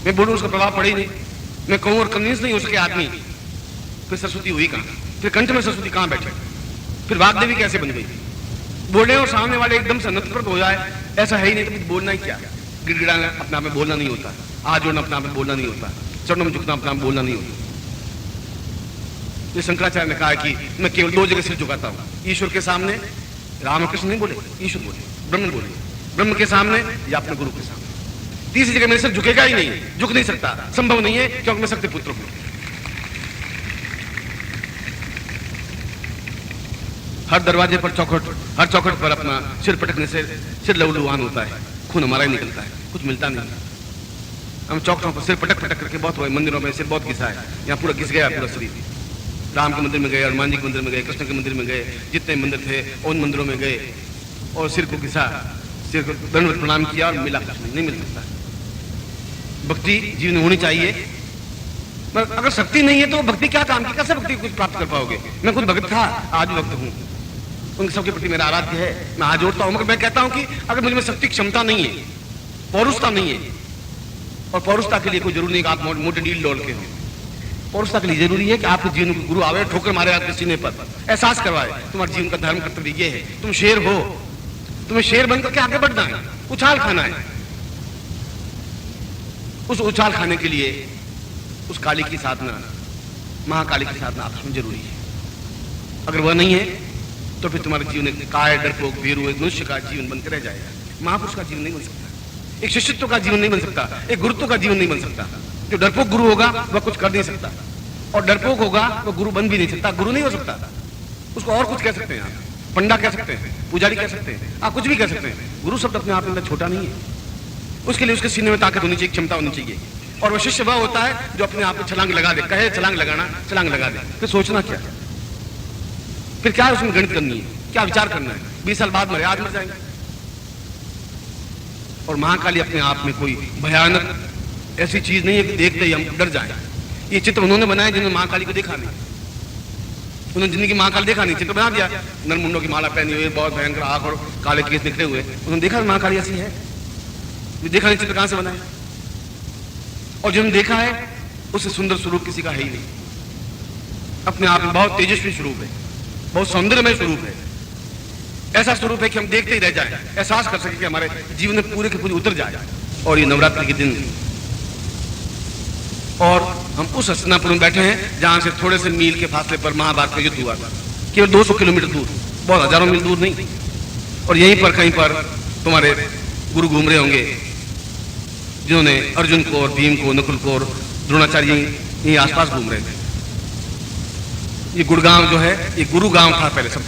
[SPEAKER 2] मैं बोलूं उसका प्रभाव पड़े ही नहीं, मैं कहूं और कन्विंस नहीं हो सके आदमी, फिर सरस्वती हुई कहां? फिर कंठ में सरस्वती कहां बैठे? फिर वाग्देवी कैसे बन गई? बोले और सामने वाले एकदम से नतप्रत हो जाए, ऐसा है ही नहीं, तो बोलना ही क्या? गिड़गिड़ाना अपने आप में बोलना नहीं होता, हाथ जोड़ना अपने आप में बोलना नहीं होता, चरणों में झुकना अपने आप में बोलना नहीं होता। ये शंकराचार्य ने कहा कि मैं केवल 2 जगह सिर झुकाता हूं, ईश्वर के सामने, रामकृष्ण नहीं बोले, ईश्वर बोले, ब्रह्म बोले, ब्रह्म के सामने या अपने गुरु के सामने। तीसरी जगह मेरे सिर झुकेगा ही नहीं, झुक नहीं सकता, संभव नहीं है, क्योंकि मैं शक्ति पुत्र हूं। हर दरवाजे पर हर चौखट पर अपना सिर पटकने से सिर लहूलुहान होता है, खून हमारा ही निकलता है, कुछ मिलता नहीं। हम चौखटों पर सिर पटक करके बहुत हुए, मंदिरों में सिर बहुत घिसा है, यहाँ पूरा घिस गया पूरा शरीर। राम के मंदिर में गए, हनुमान जी के मंदिर में गए, कृष्ण के मंदिर में गए, जितने मंदिर थे उन मंदिरों में गए और सिर को घिसा, सिर को दंडवत प्रणाम किया और मिला कुछ नहीं मिल सकता। भक्ति जीवन में होनी चाहिए, अगर शक्ति नहीं है तो भक्ति क्या काम की? कैसे भक्ति कुछ प्राप्त कर पाओगे? मैं खुद भक्त था, आज भी भक्त हूं, उन सबके प्रति मेरा आराध्य है, मैं हाथ जोड़ता हूं। मगर मैं कहता हूं कि अगर मुझ में शक्ति क्षमता नहीं है, पौरुषता नहीं है, और पौरुषता के लिए कोई जरूरी नहीं कि आप मोटे डील डोल के हो। पौरुषता के लिए जरूरी है कि आपके जीवन में गुरु आवे, ठोकर मारे आपके सीने पर, एहसास करवाए तुम्हारे जीवन का धर्म कर्तव्य ये है, तुम शेर हो, तुम्हें शेर बनकर के आगे बढ़ना है, उछाल खाना है। उस उछाल खाने के लिए उस काली की साधना, महाकाली की साधना आपस में जरूरी है। अगर वह नहीं है तो फिर तुम्हारे जीवन एक काय, डरपोक, भीरू, एक मनुष्य का जीवन बनकर रह जाएगा। महापुरुष का जीवन नहीं बन सकता, एक शिष्यत्व का जीवन नहीं बन सकता, एक गुरुत्व का जीवन नहीं बन सकता। जो डरपोक गुरु होगा वह कुछ कर नहीं सकता, और डरपोक होगा वह गुरु बन भी नहीं सकता, गुरु नहीं हो सकता। उसको और कुछ कह सकते हैं आप, पंडा कह सकते हैं, पुजारी कह सकते हैं, आप कुछ भी कह सकते हैं। गुरु शब्द अपने आप में छोटा नहीं है, उसके लिए उसके सीने में ताकत होनी चाहिए, क्षमता होनी चाहिए। और वह शिष्य वह होता है जो अपने आप में छलांग लगा दे, कहे छलांग लगाना, छलांग लगा दे, फिर सोचना क्या, फिर क्या उसमें गणित करनी है, क्या विचार करना है। 20 साल बाद मरे, आज मर जाएंगे। और महाकाली अपने आप में कोई भयानक ऐसी चीज नहीं है कि देखते ही हम डर जाएं। ये चित्र उन्होंने बनाया जिन्होंने महाकाली को देखा नहीं, उन्होंने जिंदगी महाकाली देखा नहीं, चित्र बना दिया, नरमुंडों की माला पहनी हुई, बहुत भयंकर आंख और काले केस निकले हुए, उन्होंने देखा महाकाली ऐसी है, देखा नहीं, चित्र कहां से बनाया? और जिन्होंने देखा है उससे सुंदर स्वरूप किसी का है ही नहीं, अपने आप में बहुत तेजस्वी स्वरूप है, बहुत सौंदर्यमय स्वरूप है, ऐसा स्वरूप है कि हम देखते ही रह जाए, एहसास कर सके कि हमारे जीवन में पूरे के पूरे उतर जाए। और ये नवरात्रि के दिन, और हम उस हस्तिनापुर में बैठे हैं जहां से थोड़े से मील के फासले पर महाभारत का युद्ध हुआ था, केवल 200 किलोमीटर दूर, बहुत हजारों मील दूर नहीं। और यहीं पर कहीं पर तुम्हारे गुरु घूम रहे होंगे जिन्होंने अर्जुन को और भीम को, नकुल को और द्रोणाचार्य यहीं आसपास घूम रहे थे। ये गुड़गांव जो है ये गुरु गांव था पहले सब,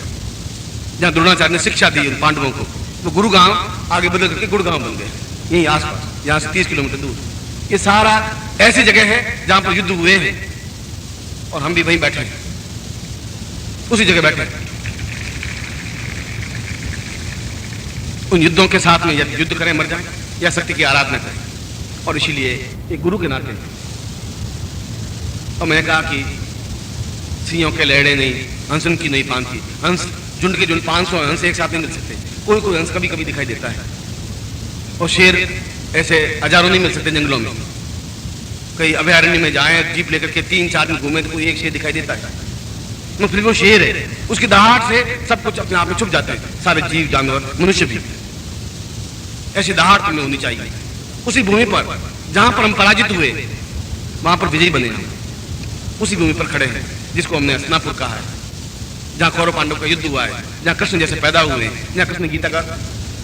[SPEAKER 2] जहां द्रोणाचार्य ने शिक्षा दी पांडवों को, वो गुरु गांव आगे बदल करके गुड़गांव बन गए, यहीं आसपास, यहां से 30 किलोमीटर दूर। ये सारा ऐसी जगह है जहां पर युद्ध हुए हैं, और हम भी वहीं बैठे हैं, उसी जगह बैठे हैं। उन युद्धों के साथ में या युद्ध करें मर जाएं या शक्ति की आराधना करें। और इसीलिए एक गुरु के नाते, और मैंने कहा कि सिंहों के लहड़े नहीं, हंसन की नहीं पांति, हंस झुंड के झुंड 500 हंस एक साथ नहीं मिल सकते, कोई कोई हंस कभी कभी दिखाई देता है, और शेर ऐसे हजारों नहीं मिल सकते जंगलों में। कई अभयारण्य में जाएं जीप लेकर के 3-4 दिन घूमे तो कोई एक शेर दिखाई देता है, तो फिर वो शेर है, उसकी दहाड़ से सब कुछ अपने आप में छुप जाते हैं, सारे जीव जानवर मनुष्य भी। ऐसी दहाड़ तुम्हें होनी चाहिए। उसी भूमि पर जहां पर हम पराजित हुए वहां पर विजयी बने, हम उसी भूमि पर खड़े हैं जिसको हमने हस्तिनापुर कहा है, जहां कौरव पांडव का युद्ध हुआ है, जहां कृष्ण जैसे पैदा हुए हैं, जहां कृष्ण ने गीता का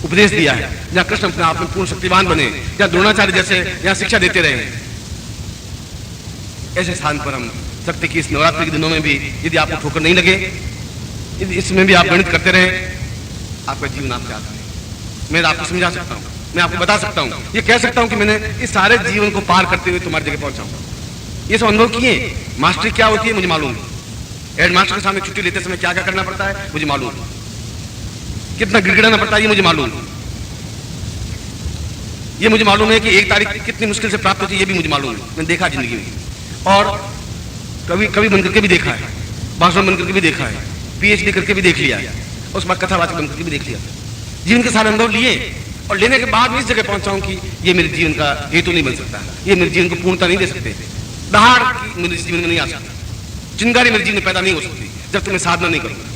[SPEAKER 2] उपदेश दिया है, जहां कृष्ण अपने आप में पूर्ण शक्तिवान बने, जहां द्रोणाचार्य जैसे यहां शिक्षा देते रहे हैं। ऐसे स्थान पर हम शक्ति की इस नवरात्रि के दिनों में भी यदि आपको ठोकर नहीं लगे, यदि इसमें भी आप गणित करते रहे, आपका जीवन आपके हाथ में। मैं आपको समझा सकता हूँ, मैं आपको बता सकता हूँ, ये कह सकता हूँ कि मैंने इस सारे जीवन को पार करते हुए तुम्हारी जगह पहुंचाऊंगा। ये सब अनुभव किए। मास्टरी क्या होती है मुझे मालूम है। हेड मास्टर के सामने छुट्टी लेते समय क्या क्या करना पड़ता है मुझे मालूम है। कितना गिड़गिड़ाना पड़ता है ये मुझे मालूम है। ये मुझे मालूम है कि 1 तारीख कितनी मुश्किल से प्राप्त होती है, ये भी मुझे मालूम है। मैंने देखा जिंदगी में, और कभी कभी बन करके भी देखा है, भाषण बन करके भी देखा है, पीएचडी करके भी देख लिया है, उस बाद कथावाचक बन करके भी देख लिया। जीवन के सारे अनुभव लिए और लेने के बाद इस जगह पहुंचा हूं कि ये मेरे जीवन का हेतु नहीं बन सकता, ये मेरे जीवन को पूर्णता नहीं दे सकते। दहाड़ की मेरे जीवन में नहीं आ सकती, चिंगारी मेरे जीवन में पैदा नहीं हो सकती जब तक मैं साधना नहीं करूंगा।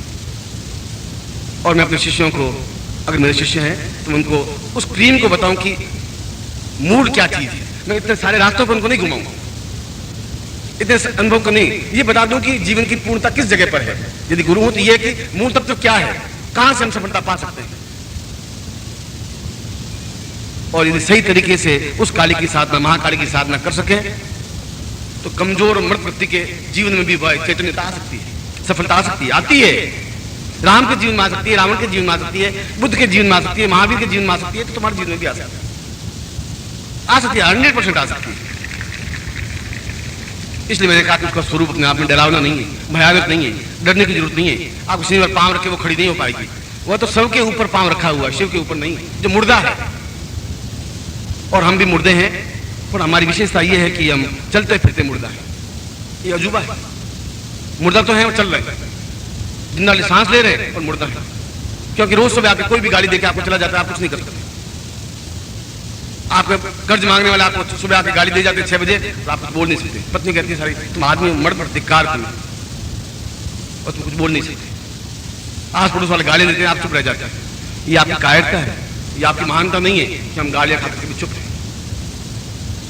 [SPEAKER 2] और मैं अपने शिष्यों को, अगर मेरे शिष्य हैं तो मैं उनको उस क्रीम को बताऊं कि मूल क्या चीज है। मैं इतने सारे रास्तों पर उनको नहीं घुमाऊंगा, इतने अनुभव को नहीं, ये बता दूं कि जीवन की पूर्णता किस जगह पर है। यदि गुरु हो तो ये कि मूल तत्व क्या है, कहां से हम सफलता पा सकते हैं। और यदि सही तरीके से उस काली की साधना, महाकाली की साधना कर सके तो कमजोर और मृत व्यक्ति के जीवन में भी वह चैतन्यता आ सकती है, सफलता आ सकती है, आती है। राम के जीवन में आ सकती है, रावण के जीवन में आ सकती है, बुद्ध के जीवन में आ सकती है, महावीर के जीवन में आ सकती है, तो तुम्हारे जीवन में भी आ सकती है, 100% आ सकती है। इसलिए मैंने कहा कि उसका स्वरूप अपने आप में डरावना नहीं है, भयानक नहीं है, डरने की जरूरत नहीं है। आप किसी पर पांव रखे वो खड़ी नहीं हो पाएगी, वह तो सबके ऊपर पांव रखा हुआ है, शिव के ऊपर नहीं, जो मुर्दा है। और हम भी मुर्दे हैं, पर हमारी विशेषता यह है कि हम चलते फिरते मुर्दा है। ये अजूबा है। मुर्दा तो है और चल रहे हैं, जिंदा सांस ले रहे हैं और मुर्दा है। क्योंकि रोज सुबह आके कोई भी गाली देके आपको चला जाता है, आप कुछ नहीं कर सकते। आपको कर्ज मांगने वाला आपको सुबह आके गाली दे जाते 6 बजे, तो आप कुछ बोल नहीं सकते। पत्नी कहती है सारी तुम आदमी मर्द पर धिक्कार तुम्हें, और तुम कुछ बोल नहीं सकते। आस पड़ोस वाले गाली देते हैं, आप चुप रह जाते हैं। ये आपकी कायरता है, ये आपकी महानता नहीं है कि हम गालियां खाते भी चुप हैं,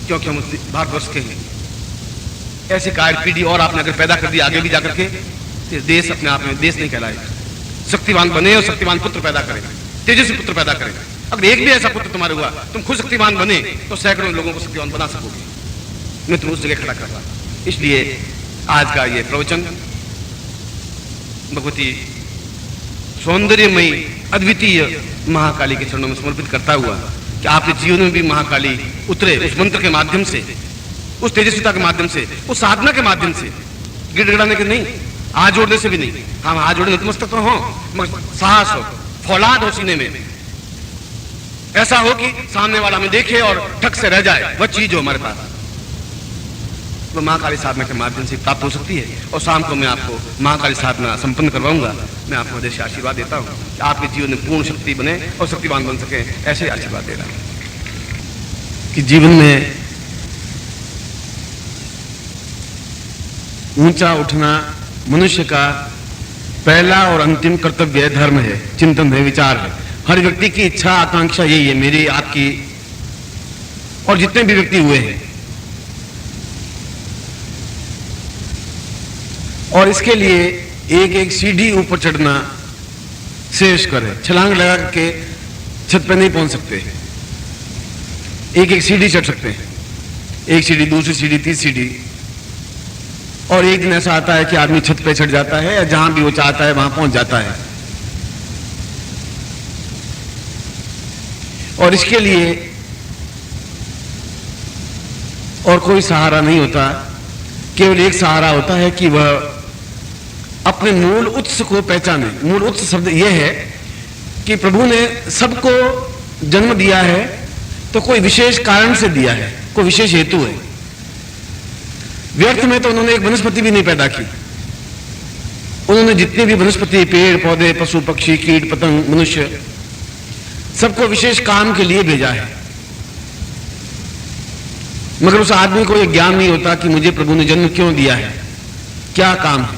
[SPEAKER 2] क्योंकि हम भारतवर्ष के हैं। ऐसी कायर पीढ़ी और आपने अगर पैदा कर दी आगे भी जाकर के, तो देश अपने आप में देश नहीं कहलाएगा। शक्तिवान बने और शक्तिवान पुत्र पैदा करें, तेजस्वी पुत्र पैदा करें। अगर एक भी ऐसा पुत्र तुम्हारे हुआ, तुम खुद शक्तिवान बने तो सैकड़ों लोगों को शक्तिवान बना सकोगे। मैं तुम्हें उस जगह खड़ा कर रहा हूं। इसलिए आज का ये प्रवचन भगवती सौंदर्यमयी अद्वितीय महाकाली के चरणों में समर्पित करता हुआ कि आपके जीवन में भी महाकाली उतरे, उस मंत्र के माध्यम से, उस तेजस्विता के माध्यम से, उस साधना के माध्यम से, गिड़गिड़ाने के नहीं, हाथ जोड़ने से भी नहीं। हम हाथ जोड़ने नतमस्तक तो हो, मगर साहस हो, फौलाद हो सीने में, ऐसा हो कि सामने वाला हमें देखे और ठक से रह जाए। वह चीज हो हमारे पास, वो महाकाली साधना के माध्यम से प्राप्त हो सकती है। और शाम को मैं आपको महाकाली साधना संपन्न करवाऊंगा। मैं आपको हृदय से आशीर्वाद देता हूं कि आपके जीवन में पूर्ण शक्ति बने और शक्तिवान बन सके, ऐसे आशीर्वाद दे रहा हूं कि जीवन में ऊंचा उठना मनुष्य का पहला और अंतिम कर्तव्य है, धर्म है, चिंतन है, विचार है। हर व्यक्ति की इच्छा आकांक्षा यही है, मेरी, आपकी और जितने भी व्यक्ति हुए हैं। और इसके लिए एक एक सीढ़ी ऊपर चढ़ना श्रेयस्कर है। छलांग लगा के छत पे नहीं पहुंच सकते, एक एक सीढ़ी चढ़ सकते हैं, एक सीढ़ी, दूसरी सीढ़ी, तीसरी सीढ़ी। और एक दिन ऐसा आता है कि आदमी छत पे चढ़ जाता है, या जहां भी वो चाहता है वहां पहुंच जाता है। और इसके लिए और कोई सहारा नहीं होता, केवल एक सहारा होता है कि वह अपने मूल उत्स को पहचाने। मूल उत्स शब्द यह है कि प्रभु ने सबको जन्म दिया है तो कोई विशेष कारण से दिया है, कोई विशेष हेतु है। व्यर्थ में तो उन्होंने एक वनस्पति भी नहीं पैदा की। उन्होंने जितने भी वनस्पति, पेड़ पौधे, पशु पक्षी, कीट पतंग, मनुष्य, सबको विशेष काम के लिए भेजा है। मगर उस आदमी को यह ज्ञान नहीं होता कि मुझे प्रभु ने जन्म क्यों दिया है, क्या काम है।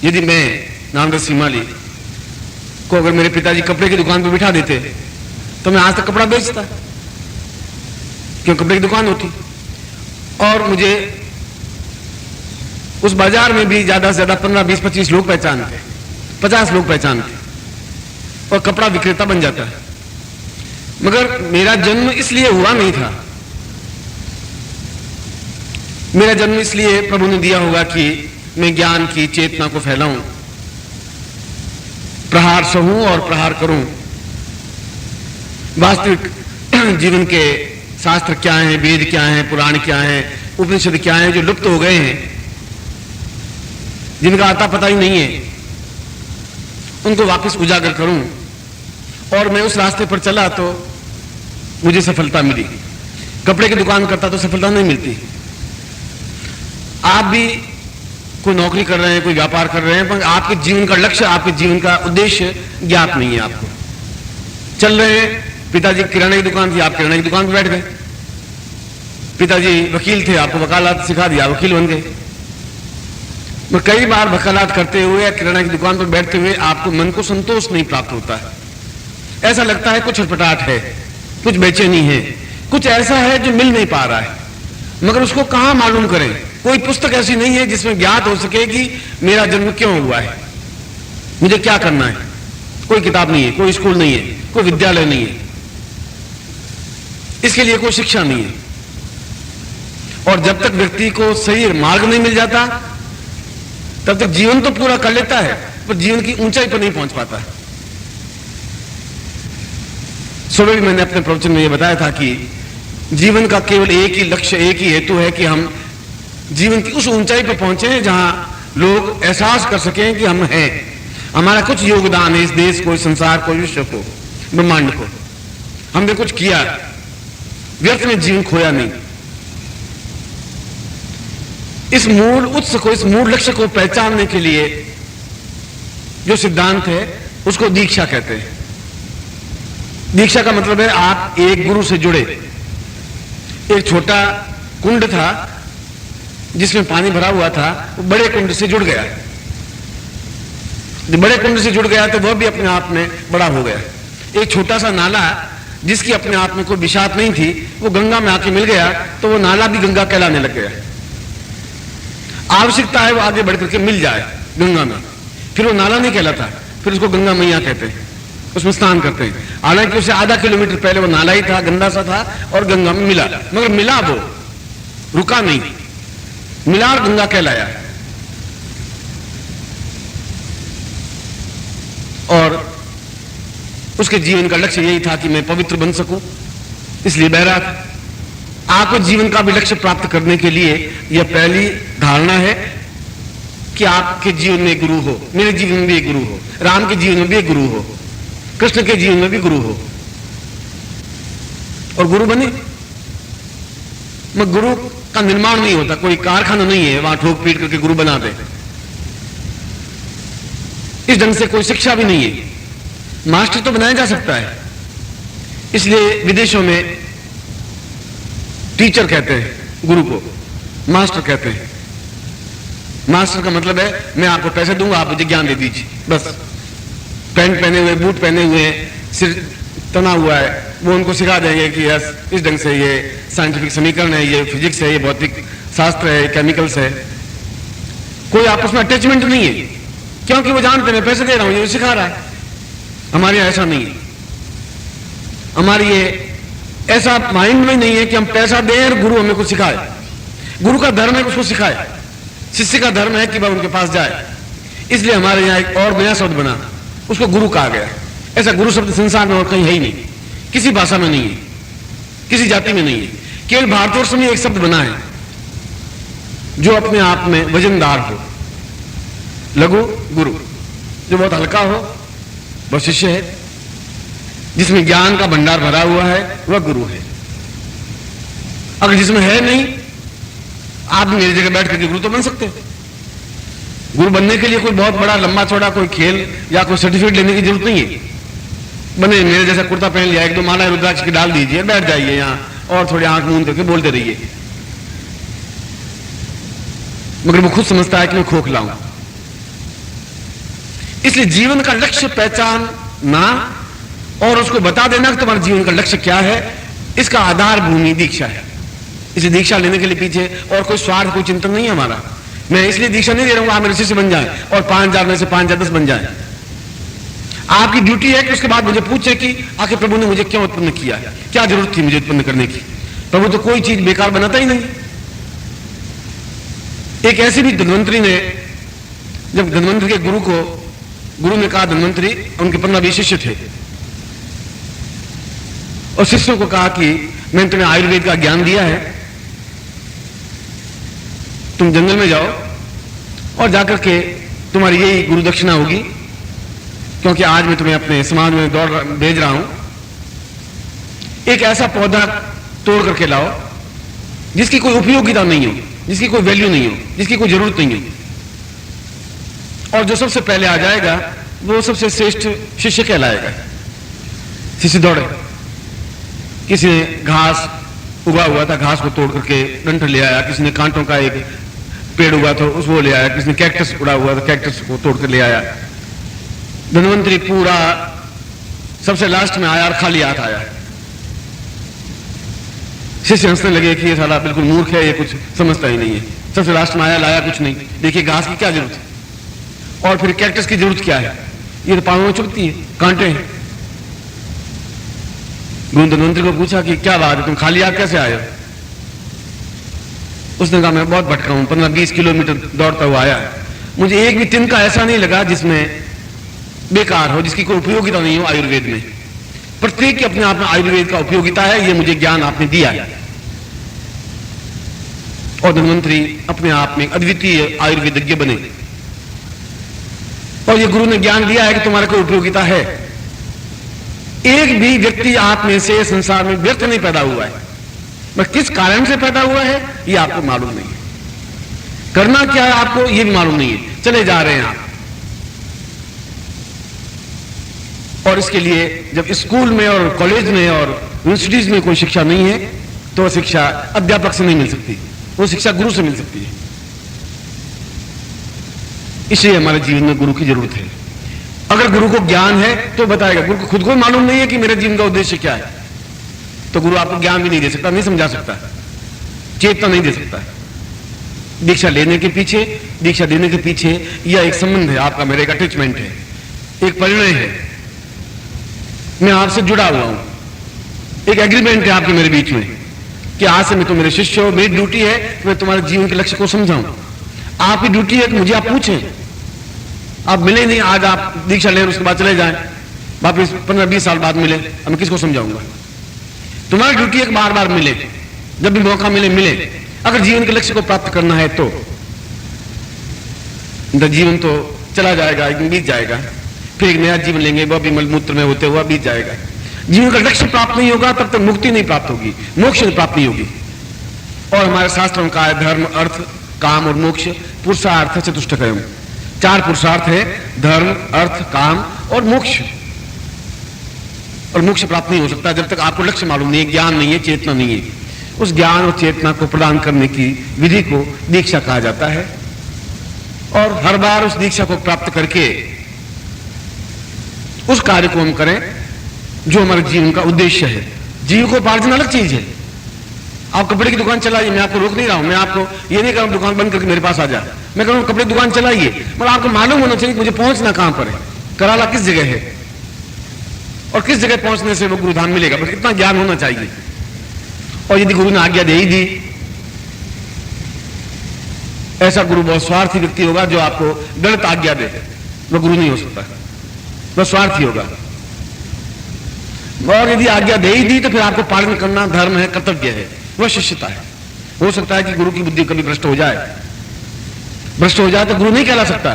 [SPEAKER 2] यदि मैं नामदास सीमाली को अगर मेरे पिताजी कपड़े की दुकान पर बिठा देते तो मैं आज तक कपड़ा बेचता, क्यों कपड़े की दुकान होती। और मुझे उस बाजार में भी ज्यादा से ज्यादा 15, 20, 25 लोग पहचानते, 50 लोग पहचानते, और कपड़ा विक्रेता बन जाता है। मगर मेरा जन्म इसलिए हुआ नहीं था मेरा जन्म इसलिए प्रभु ने दिया होगा कि मैं ज्ञान की चेतना को फैलाऊं, प्रहार सहूं और प्रहार करूं। वास्तविक जीवन के शास्त्र क्या हैं, वेद क्या हैं, पुराण क्या हैं, उपनिषद क्या हैं, जो लुप्त हो गए हैं, जिनका आता पता ही नहीं है, उनको वापस उजागर करूं। और मैं उस रास्ते पर चला तो मुझे सफलता मिली। कपड़े की दुकान करता तो सफलता नहीं मिलती। आप भी कोई नौकरी कर रहे हैं, कोई व्यापार कर रहे हैं, पर आपके जीवन का लक्ष्य, आपके जीवन का उद्देश्य ज्ञात नहीं है आपको। चल रहे हैं, पिताजी किराने की दुकान थी, आप किराने की दुकान पर बैठ गए। पिताजी वकील थे, आपको वकालत सिखा दिया, वकील बन गए। मैं कई बार वकालत करते हुए या किराने की दुकान पर बैठते हुए आपको मन को संतोष नहीं प्राप्त होता है। ऐसा लगता है कुछ छटपटाहट है, कुछ बेचैनी है, कुछ ऐसा है जो मिल नहीं पा रहा है, मगर उसको कहां मालूम करें। कोई पुस्तक ऐसी नहीं है जिसमें ज्ञात हो सके कि मेरा जन्म क्यों हुआ है, मुझे क्या करना है। कोई किताब नहीं है, कोई स्कूल नहीं है, कोई विद्यालय नहीं है, इसके लिए कोई शिक्षा नहीं है। और जब तक व्यक्ति को सही मार्ग नहीं मिल जाता तब तक जीवन तो पूरा कर लेता है, पर जीवन की ऊंचाई पर नहीं पहुंच पाता। सुबह भी मैंने अपने प्रवचन में यह बताया था कि जीवन का केवल एक ही लक्ष्य, एक ही हेतु है कि हम जीवन की उस ऊंचाई पर पहुंचे जहां लोग एहसास कर सकें कि हम हैं, हमारा कुछ योगदान है इस देश को, इस संसार को, विश्व को, ब्रह्मांड को। हमने कुछ किया, व्यर्थ में जीवन खोया नहीं। इस मूल उत्स को, इस मूल लक्ष्य को पहचानने के लिए जो सिद्धांत है उसको दीक्षा कहते हैं। दीक्षा का मतलब है आप एक गुरु से जुड़े। एक छोटा कुंड था जिसमें पानी भरा हुआ था, वो बड़े कुंड से जुड़ गया। बड़े कुंड से जुड़ गया तो वह भी अपने आप में बड़ा हो गया। एक छोटा सा नाला जिसकी अपने आप में कोई विषाक्त नहीं थी, वो गंगा में आके मिल गया तो वो नाला भी गंगा कहलाने लग गया। आवश्यकता है वो आगे बढ़कर के मिल जाए गंगा में, फिर वो नाला नहीं कहलाता, फिर उसको गंगा मैया कहते हैं, उसमें स्नान करते हैं। हालांकि उससे आधा किलोमीटर पहले वो नाला ही था, गंदा सा था और गंगा में मिला, मगर मिला, वो रुका नहीं, मिला और गंगा कहलाया। और उसके जीवन का लक्ष्य यही था कि मैं पवित्र बन सकूं, इसलिए बह रहा था। आपको जीवन का भी लक्ष्य प्राप्त करने के लिए यह पहली धारणा है कि आपके जीवन में गुरु हो। मेरे जीवन में भी एक गुरु हो, राम के जीवन में भी एक गुरु हो, कृष्ण के जीवन में भी गुरु हो। और गुरु बने, मगर गुरु का निर्माण नहीं होता, कोई कारखाना नहीं है वहां ठोक पीट करके गुरु बना दे। इस ढंग से कोई शिक्षा भी नहीं है। मास्टर तो बनाया जा सकता है, इसलिए विदेशों में टीचर कहते हैं गुरु को, मास्टर कहते हैं। मास्टर का मतलब है मैं आपको पैसे दूंगा, आप मुझे ज्ञान दे दीजिए, बस। पैंट पहने हुए, बूट पहने हुए, सिर तना हुआ है, वो उनको सिखा देंगे कि यस इस ढंग से ये साइंटिफिक समीकरण है, ये फिजिक्स है, ये भौतिक शास्त्र है, केमिकल्स है। कोई आपस में अटैचमेंट नहीं है, क्योंकि वो जानते हैं मैं पैसे दे रहा हूं, ये सिखा रहा है। हमारे यहाँ ऐसा नहीं है। हमारी ये ऐसा माइंड में नहीं है कि हम पैसा दें और गुरु हमें कुछ सिखाए। गुरु का धर्म है उसको सिखाए, शिष्य का धर्म है कि वह उनके पास जाए। इसलिए हमारे यहाँ एक और नया शब्द बना, उसको गुरु कहा गया। ऐसा गुरु शब्द संसार में और कहीं है ही नहीं, किसी भाषा में नहीं है, किसी जाति में नहीं है। केवल भारतवर्ष में एक शब्द बना है जो अपने आप में वजनदार हो, लघु गुरु। जो बहुत हल्का हो वह शिष्य है, जिसमें ज्ञान का भंडार भरा हुआ है वह गुरु है। अगर जिसमें है नहीं, आप मेरी जगह बैठ करके गुरु तो बन सकते हैं। गुरु बनने के लिए कोई बहुत बड़ा लंबा चौड़ा कोई खेल या कोई सर्टिफिकेट लेने की जरूरत नहीं है। बने मेरे जैसा कुर्ता पहन लिया, एक दो माला रुद्राक्ष की डाल दीजिए, बैठ जाइए यहां और थोड़ी आंख मूंद करके बोलते रहिए। मगर वो खुद समझता है कि मैं खोखला हूं। इसलिए जीवन का लक्ष्य पहचानना और उसको बता देना कि तुम्हारे जीवन का लक्ष्य क्या है, इसका आधार भूमि दीक्षा है। इसे दीक्षा लेने के लिए पीछे और कोई स्वार्थ, कोई चिंतन नहीं है हमारा। मैं इसलिए दीक्षा नहीं दे रहा हूं आप मेरे शिष्य बन जाए और 5,000 में से 5,000 10 बन जाए। आपकी ड्यूटी है कि उसके बाद मुझे पूछे कि आखिर प्रभु ने मुझे क्यों उत्पन्न किया, क्या जरूरत थी मुझे उत्पन्न करने की। प्रभु तो कोई चीज बेकार बनाता ही नहीं। एक ऐसे भी धन्वंतरी ने, जब धन्वंतरी के गुरु ने कहा, धन्वंतरी उनके 15-20 शिष्य थे, और शिष्यों को कहा कि मैंने तुम्हें आयुर्वेद का ज्ञान दिया है, तुम जंगल में जाओ और जाकर के तुम्हारी यही गुरु दक्षिणा होगी, क्योंकि आज मैं तुम्हें अपने समाज में भेज रहा हूं। एक ऐसा पौधा तोड़ करके लाओ जिसकी कोई उपयोगिता नहीं हो, जिसकी कोई वैल्यू नहीं हो, जिसकी कोई जरूरत नहीं हो, और जो सबसे पहले आ जाएगा वो सबसे श्रेष्ठ शिष्य कहलाएगा। शिष्य दौड़े, किसी ने घास उगा हुआ था, घास को तोड़ करके डंठल ले आया, किसी ने कांटों का एक पेड़ उगा था उसको ले आया, किसी ने कैक्टस उड़ा हुआ था कैक्टस को तोड़ कर ले आया। धन्वंतरी पूरा सबसे लास्ट में आया और खाली हाथ आया। शिष्य हंसने लगे कि ये साला बिल्कुल मूर्ख है, ये कुछ समझता ही नहीं है। सबसे लास्ट में आया, लाया कुछ नहीं। देखिए घास की क्या जरूरत है, और फिर कैक्टस की जरूरत क्या है, ये तो पांव में चुभती है, कांटे हैं। गुरु धन्वंतरी को पूछा कि क्या बात है, तुम खाली हाथ कैसे आए हो? उसने कहा मैं बहुत भटका हूं, 15-20 किलोमीटर दौड़ता हुआ आया, मुझे एक भी तिनका ऐसा नहीं लगा जिसमें बेकार हो, जिसकी कोई उपयोगिता नहीं हो आयुर्वेद में। प्रत्येक के अपने आप में आयुर्वेद का उपयोगिता है, ये मुझे ज्ञान आपने दिया है। और धन्वंतरी अपने आप में अद्वितीय आयुर्वेदज्ञ बने, और ये गुरु ने ज्ञान दिया है कि तुम्हारे कोई उपयोगिता है। एक भी व्यक्ति आप में से संसार में व्यर्थ नहीं पैदा हुआ है, बस किस कारण से पैदा हुआ है ये आपको मालूम नहीं है, करना क्या है आपको ये भी मालूम नहीं है, चले जा रहे हैं आप। और इसके लिए जब स्कूल में और कॉलेज में और यूनिवर्सिटीज में कोई शिक्षा नहीं है तो वह शिक्षा अध्यापक से नहीं मिल सकती, वो शिक्षा गुरु से मिल सकती है। इसलिए हमारे जीवन में गुरु की जरूरत है। अगर गुरु को ज्ञान है तो बताएगा, गुरु को खुद को मालूम नहीं है कि मेरे जीवन का उद्देश्य क्या है, तो गुरु आपको ज्ञान भी नहीं दे सकता, नहीं समझा सकता, चेतना नहीं दे सकता। दीक्षा लेने के पीछे, दीक्षा देने के पीछे यह एक संबंध है आपका, मेरा एक अटैचमेंट है, एक परिणय है, मैं आपसे जुड़ा हुआ हूं, एक एग्रीमेंट है आपके मेरे बीच में कि आज से मैं तो मेरे शिष्य हो, मेरी ड्यूटी है कि मैं तुम्हारे जीवन के लक्ष्य को समझाऊं। आपकी ड्यूटी है कि मुझे आप पूछें, आप मिले नहीं, आज आप दीक्षा लें उसके बाद चले जाएं, वापिस 15-20 साल बाद मिले, अब मैं किसको समझाऊंगा? तुम्हारी ड्यूटी है कि बार बार मिले, जब भी मौका मिले मिले। अगर जीवन के लक्ष्य को प्राप्त करना है तो जीवन तो चला जाएगा, एक दिन बीत जाएगा, फिर एक नया जीवन लेंगे, वह भी मलमूत्र में होते हुआ बीत जाएगा। जीवन का लक्ष्य प्राप्त नहीं होगा तब तक मुक्ति नहीं प्राप्त होगी, मोक्ष नहीं प्राप्त नहीं होगी। और हमारे शास्त्रों का है धर्म, अर्थ, काम और मोक्ष, पुरुषार्थ चतुष्टयम्। 4 पुरुषार्थ है, धर्म, अर्थ, काम और मोक्ष। और मोक्ष प्राप्त नहीं हो सकता जब तक आपको लक्ष्य मालूम नहीं है, ज्ञान नहीं है, चेतना नहीं है। उस ज्ञान और चेतना को प्रदान करने की विधि को दीक्षा कहा जाता है। और हर बार उस दीक्षा को प्राप्त करके उस कार्य को हम करें जो हमारे जीवन का उद्देश्य है। जीविकोपार्जन अलग चीज है। आप कपड़े की दुकान चलाइए, मैं आपको रोक नहीं रहा हूं, मैं आपको ये नहीं कह रहा हूं दुकान बंद करके मेरे पास आ जा, मैं कह रहा हूं कपड़े की दुकान चलाइए, मगर आपको मालूम होना चाहिए कि मुझे पहुंचना कहां पर है, कराला किस जगह है, और किस जगह पहुंचने से वो गुरुधाम मिलेगा, बस इतना ज्ञान होना चाहिए। और यदि गुरु ने आज्ञा दे ही दी, ऐसा गुरु बहुत स्वार्थी व्यक्ति होगा जो आपको गलत आज्ञा दे, वह गुरु नहीं हो सकता, वह स्वार्थी होगा। और यदि आज्ञा दे ही दी तो फिर आपको पालन करना धर्म है, कर्तव्य है, वह शिष्यता है। हो सकता है कि गुरु की बुद्धि कभी भ्रष्ट हो जाए, भ्रष्ट हो जाए तो गुरु नहीं कहला सकता,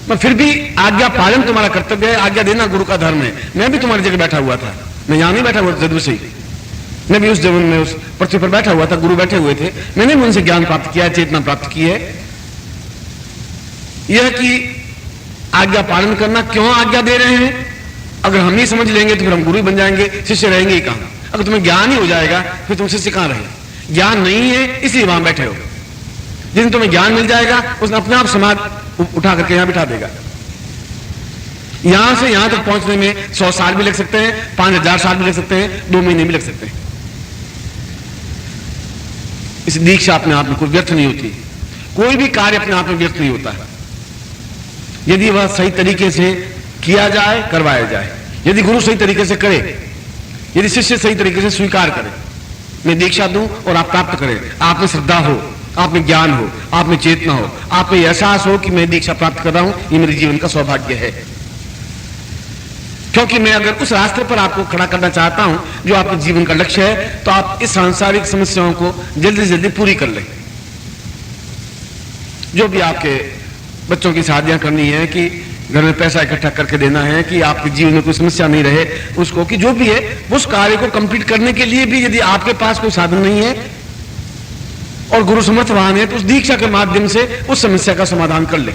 [SPEAKER 2] पर फिर भी आज्ञा पालन तुम्हारा कर्तव्य है, आज्ञा देना गुरु का धर्म है। मैं भी तुम्हारी जगह बैठा हुआ था, मैं यहां नहीं बैठा हुआ था जन्म से ही, मैं भी उस जीवन में उस पृथ्वी पर बैठा हुआ था, गुरु बैठे हुए थे, मैंने भी उनसे ज्ञान प्राप्त किया, चेतना प्राप्त की है। यह कि आज्ञा पालन करना, क्यों आज्ञा दे रहे हैं, अगर हम ही समझ लेंगे तो फिर हम गुरु ही बन जाएंगे, शिष्य रहेंगे ही कहां। अगर तुम्हें ज्ञान ही हो जाएगा फिर तुम शिष्य कहां रहे। ज्ञान नहीं है इसलिए वहां बैठे हो, जिस दिन तुम्हें ज्ञान मिल जाएगा उसने अपने आप समाज उठा करके यहां बिठा देगा। यहां से यहां तक पहुंचने में 100 साल भी लग सकते हैं, 5000 साल भी लग सकते हैं, 2 महीने भी लग सकते हैं। इस दीक्षा अपने आप में कोई व्यर्थ नहीं होती, कोई भी कार्य अपने आप में व्यर्थ नहीं होता है यदि वह सही तरीके से किया जाए, करवाया जाए। यदि गुरु सही तरीके से करे, यदि शिष्य सही तरीके से स्वीकार करे, मैं दीक्षा दूं और आप प्राप्त करें, आप में श्रद्धा हो, आप में ज्ञान हो, आप में चेतना हो, आप में एहसास हो कि मैं दीक्षा प्राप्त कर रहा हूं, ये मेरे जीवन का सौभाग्य है। क्योंकि मैं अगर उस रास्ते पर आपको खड़ा करना चाहता हूं जो आपके जीवन का लक्ष्य है, तो आप इस सांसारिक समस्याओं को जल्दी से जल्दी पूरी कर लें। जो भी आपके बच्चों की शादियां करनी है, कि घर में पैसा इकट्ठा करके देना है, कि आपके जीवन में कोई समस्या नहीं रहे उसको, कि जो भी है उस कार्य को कंप्लीट करने के लिए भी यदि आपके पास कोई साधन नहीं है और गुरु समर्थवान है, तो उस दीक्षा के माध्यम से उस समस्या का समाधान कर ले।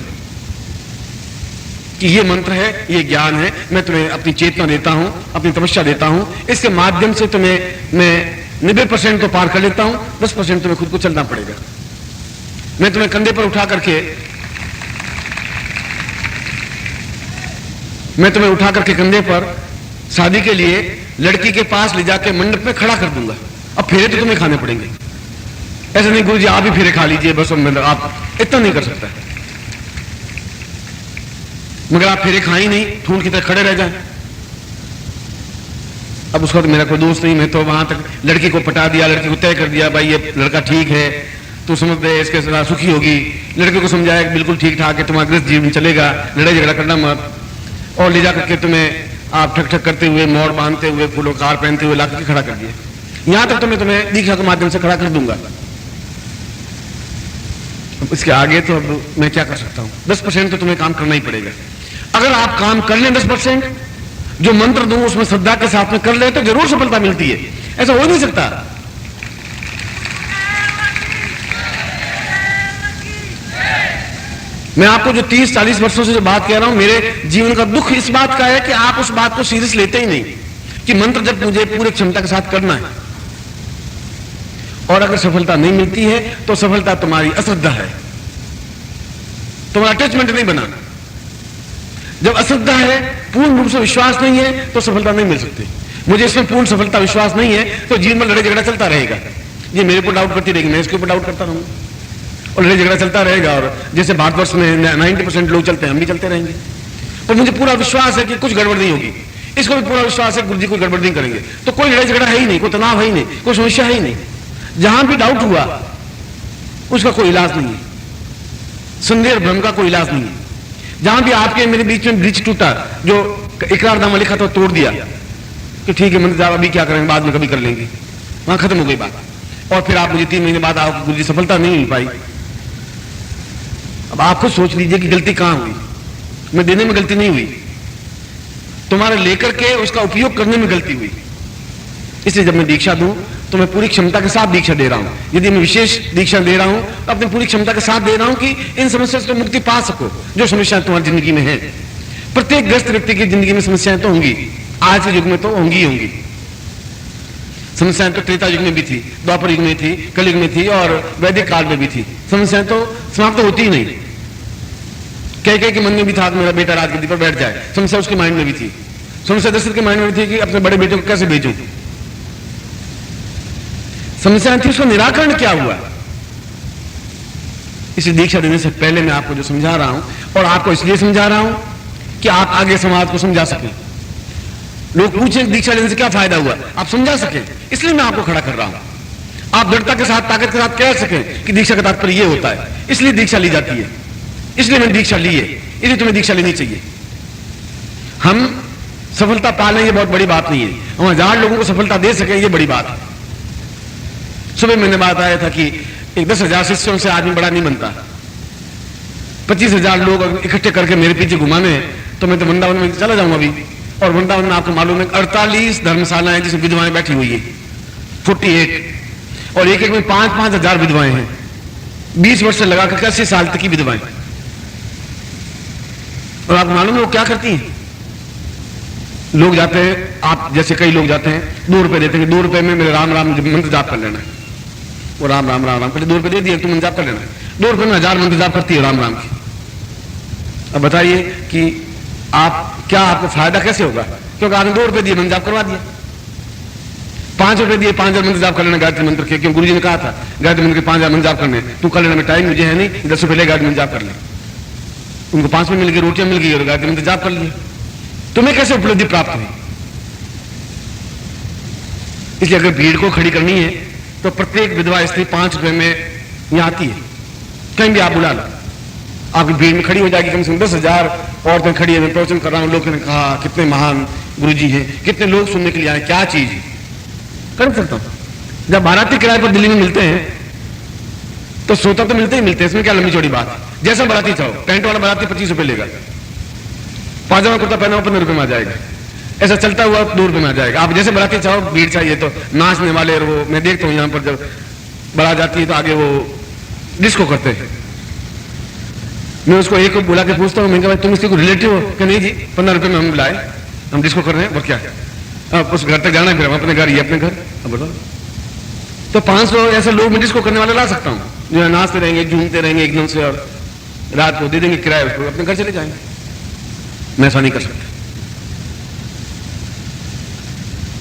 [SPEAKER 2] कि ये मंत्र है, ये ज्ञान है, मैं तुम्हें अपनी चेतना देता हूं, अपनी तपस्या देता हूं, इसके माध्यम से तुम्हें मैं 90% तो पार कर लेता हूं, 10% तुम्हें खुद को चलना पड़ेगा। मैं तुम्हें कंधे पर उठा करके कंधे पर शादी के लिए लड़की के पास ले जाके मंडप में खड़ा कर दूंगा। अब फेरे तो तुम्हें खाने पड़ेंगे। ऐसा नहीं गुरु जी आप ही फेरे खा लीजिए बस, आप इतना नहीं कर सकता। मगर आप फेरे खाई नहीं, ठूंठ की तरह खड़े रह जाए। अब उसका तो मेरा कोई दोस्त नहीं, मैं तो वहां तक लड़की को पटा दिया, लड़की को तय कर दिया, भाई ये लड़का ठीक है, तू समझ दे, इसके साथ सुखी होगी। लड़के को समझाया कि बिल्कुल ठीक ठाक है, तुम्हारा गृहस्थ जीवन चलेगा, लड़ाई झगड़ा करना मत। और ले जाकर के तुम्हें आप ठक ठक करते हुए, मोड़ बांधते हुए, फूलों कार पहनते हुए ला करके खड़ा कर दिया। यहां तक तो मैं तुम्हें दीक्षा के माध्यम से खड़ा कर दूंगा। इसके आगे तो अब मैं क्या कर सकता हूं? 10% तो तुम्हें काम करना ही पड़ेगा। अगर आप काम कर लें 10%, जो मंत्र दूं उसमें श्रद्धा के साथ में कर ले, तो जरूर सफलता मिलती है। ऐसा हो नहीं सकता। मैं आपको जो 30-40 वर्षों से जो बात कह रहा हूं, मेरे जीवन का दुख इस बात का है कि आप उस बात को सीरियस लेते ही नहीं, कि मंत्र जब मुझे पूरी क्षमता के साथ करना है, और अगर सफलता नहीं मिलती है तो सफलता तुम्हारी अश्रद्धा है, तुम्हारा अटैचमेंट नहीं बना। जब अश्रद्धा है, पूर्ण रूप से विश्वास नहीं है, तो सफलता नहीं मिल सकती। मुझे इसमें पूर्ण सफलता विश्वास नहीं है, तो जीवन में लड़ाई झगड़ा चलता रहेगा। ये मेरे को डाउट करती रहेगी, मैं इसके ऊपर डाउट करता रहूंगा, और लड़ाई झगड़ा चलता रहेगा। और जैसे भारतवर्ष में 90% लोग चलते हैं, हम भी चलते रहेंगे। और मुझे पूरा विश्वास है कि कुछ गड़बड़ नहीं होगी, इसको भी पूरा विश्वास है गुरु जी कोई गड़बड़ नहीं करेंगे, तो कोई लड़ाई झगड़ा है ही नहीं, कोई तनाव है ही नहीं, कोई समस्या है ही नहीं। जहां भी डाउट हुआ उसका कोई इलाज नहीं है, संदेह और भ्रम का कोई इलाज नहीं है। जहां भी आपके मेरे बीच में ब्रिज टूटा, जो इकरारनामा लिखा था तोड़ दिया कि ठीक है मंत्र अभी क्या करेंगे, बाद में कभी कर लेंगे, वहां खत्म हो गई बात। और फिर आप मुझे 3 महीने बाद आओ गुरु जी सफलता नहीं मिल पाई। अब आप खुद सोच लीजिए कि गलती कहां हुई। मैं देने में गलती नहीं हुई, तुम्हारे लेकर के उसका उपयोग करने में गलती हुई। इसलिए जब मैं दीक्षा दूं तो मैं पूरी क्षमता के साथ दीक्षा दे रहा हूं। यदि मैं विशेष दीक्षा दे रहा हूं तो अपनी पूरी क्षमता के साथ दे रहा हूं कि इन समस्या से तो मुक्ति पा सको। जो समस्याएं तुम्हारी जिंदगी में है, प्रत्येक ग्रस्त व्यक्ति की जिंदगी में समस्याएं तो होंगी, आज के युग में तो होंगी ही होंगी। समस्याएं तो त्रेता युग में भी थी, द्वापर युग में थी, कलयुग में थी और वैदिक काल में भी थी। समस्याएं तो समाप्त होती ही नहीं। कह के मन में भी था कि मेरा बेटा राजगद्दी पर बैठ जाए, समस्या उसके माइंड में भी थी। समस्या दशरथ के माइंड में भी थी कि अपने बड़े बेटे को कैसे भेजूं। समस्या थी, उसका निराकरण क्या हुआ। इसे दीक्षा देने से पहले मैं आपको जो समझा रहा हूं, और आपको इसलिए समझा रहा हूं कि आप आगे समाज को समझा सकें। लोग पूछें दीक्षा लेने से क्या फायदा हुआ, आप समझा सकें, इसलिए मैं आपको खड़ा कर रहा हूं। आप दृढ़ता के साथ, ताकत के साथ कह सकें कि दीक्षा का तात्पर्य यह होता है, इसलिए दीक्षा ली जाती है, इसलिए मैंने दीक्षा ली है, इसलिए तुम्हें दीक्षा लेनी चाहिए। हम सफलता पा लें, ये बहुत बड़ी बात नहीं है। हम 1000 लोगों को सफलता दे सकें, ये बड़ी बात है। सुबह मैंने बात आया था कि एक 10,000 शिष्यों से आदमी बड़ा नहीं बनता। 25,000 लोग इकट्ठे करके मेरे पीछे घुमाने, तो मैं तो वृंदावन में चला जाऊंगा अभी। और वृंदावन में आपको मालूम है 48 धर्मशालाएं जिसमें विधवाएं बैठी हुई है, 48, और एक में 5-5 हजार विधवाएं हैं। 20 वर्ष से लगाकर 80 साल तक की विधवाएं। और आपको मालूम है वो क्या करती हैं? लोग जाते हैं, आप जैसे कई लोग जाते हैं, 2 रुपए देते हैं, 2 रुपए में मेरे राम राम मंत्र जाप कर लेना है। वो राम राम राम राम पहले 2 रुपए दे दिए, तुम मंत्र जाप कर लेना है। 2 रुपए में 1000 मंत्र जाप करती है राम राम की। अब बताइए कि आप क्या, आपको फायदा कैसे होगा? क्योंकि आपने 2 रुपए दिए, मंत्र जाप करवा दिया। 5 रुपए दिए, 5000 मंत्र जाप कर लेना गायत्री मंत्र के। क्यों? गुरु जी ने कहा था गायत्री मंत्र के 5000 मंत्र जाप करने, तू कर लेना, में टाइम मुझे है नहीं, 10 रुपए ले गायत्री मंत्र जाप कर ले। उनको 5 में मिल गई, रोटियां मिल गई और गायत्री मंत्र जाप कर लिया। तुम्हें कैसे उपलब्धि प्राप्त हुई? इसलिए अगर भीड़ को खड़ी करनी है तो प्रत्येक विधवा स्त्री 5 रुपए में यहाँ आती है, कहीं भी आप बुला लो, आपकी भीड़ में खड़ी हो जाएगी, कम से कम 10,000 औरतें खड़ी है, मैं प्रवचन कर रहा हूँ, लोगों ने कहा कितने महान गुरुजी हैं, कितने लोग सुनने के लिए आए, क्या चीज है, कर सकता हूँ। जब बाराती किराए पर दिल्ली में मिलते हैं तो श्रोता तो मिलते ही मिलते हैं, इसमें क्या लंबी चौड़ी बात है। जैसा बाराती चाहो, पैंट वाला बाराती 25 रुपए लेगा, पाजामा कुर्ता पहना 15 रुपए में आ जाएगा, ऐसा चलता हुआ 2 रुपए में आ जाएगा। आप जैसे बाराती चाहो, भीड़ चाहिए तो नाचने वाले, और वो मैं देखता हूँ यहाँ पर जब बारात जाती है तो आगे वो डिस्को करते हैं। मैं उसको एक को बुला के पूछता हूँ, मैंने कहा तुम इसके को रिलेटिव हो? कि नहीं जी, 15 रुपए में हम बुलाए, हम डिस्को कर रहे हैं, और क्या अब उस घर तक जाना है, फिर हम अपने घर, ये अपने घर। अब बताओ, तो 500 ऐसे लोग मैं डिस्को करने वाले ला सकता हूँ, जो है नाचते रहेंगे, झूमते रहेंगे एकदम से, और रात को दे देंगे किराया, उसको अपने घर चले जाएंगे। मैं ऐसा नहीं कर सकता,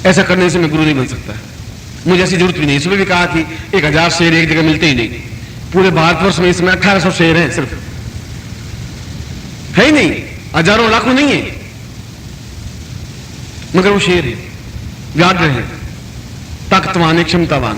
[SPEAKER 2] ऐसा करने से मैं गुरु नहीं बन सकता, मुझे ऐसी जरूरत भी नहीं। सुबह भी कहा कि 1000 शेर एक जगह मिलते ही नहीं, पूरे भारतवर्ष में इसमें 1800 शेर हैं, सिर्फ है ही नहीं, हजारों लाखों नहीं है, मगर वो शेर है, व्याघ्र है, ताकतवान है, क्षमतावान।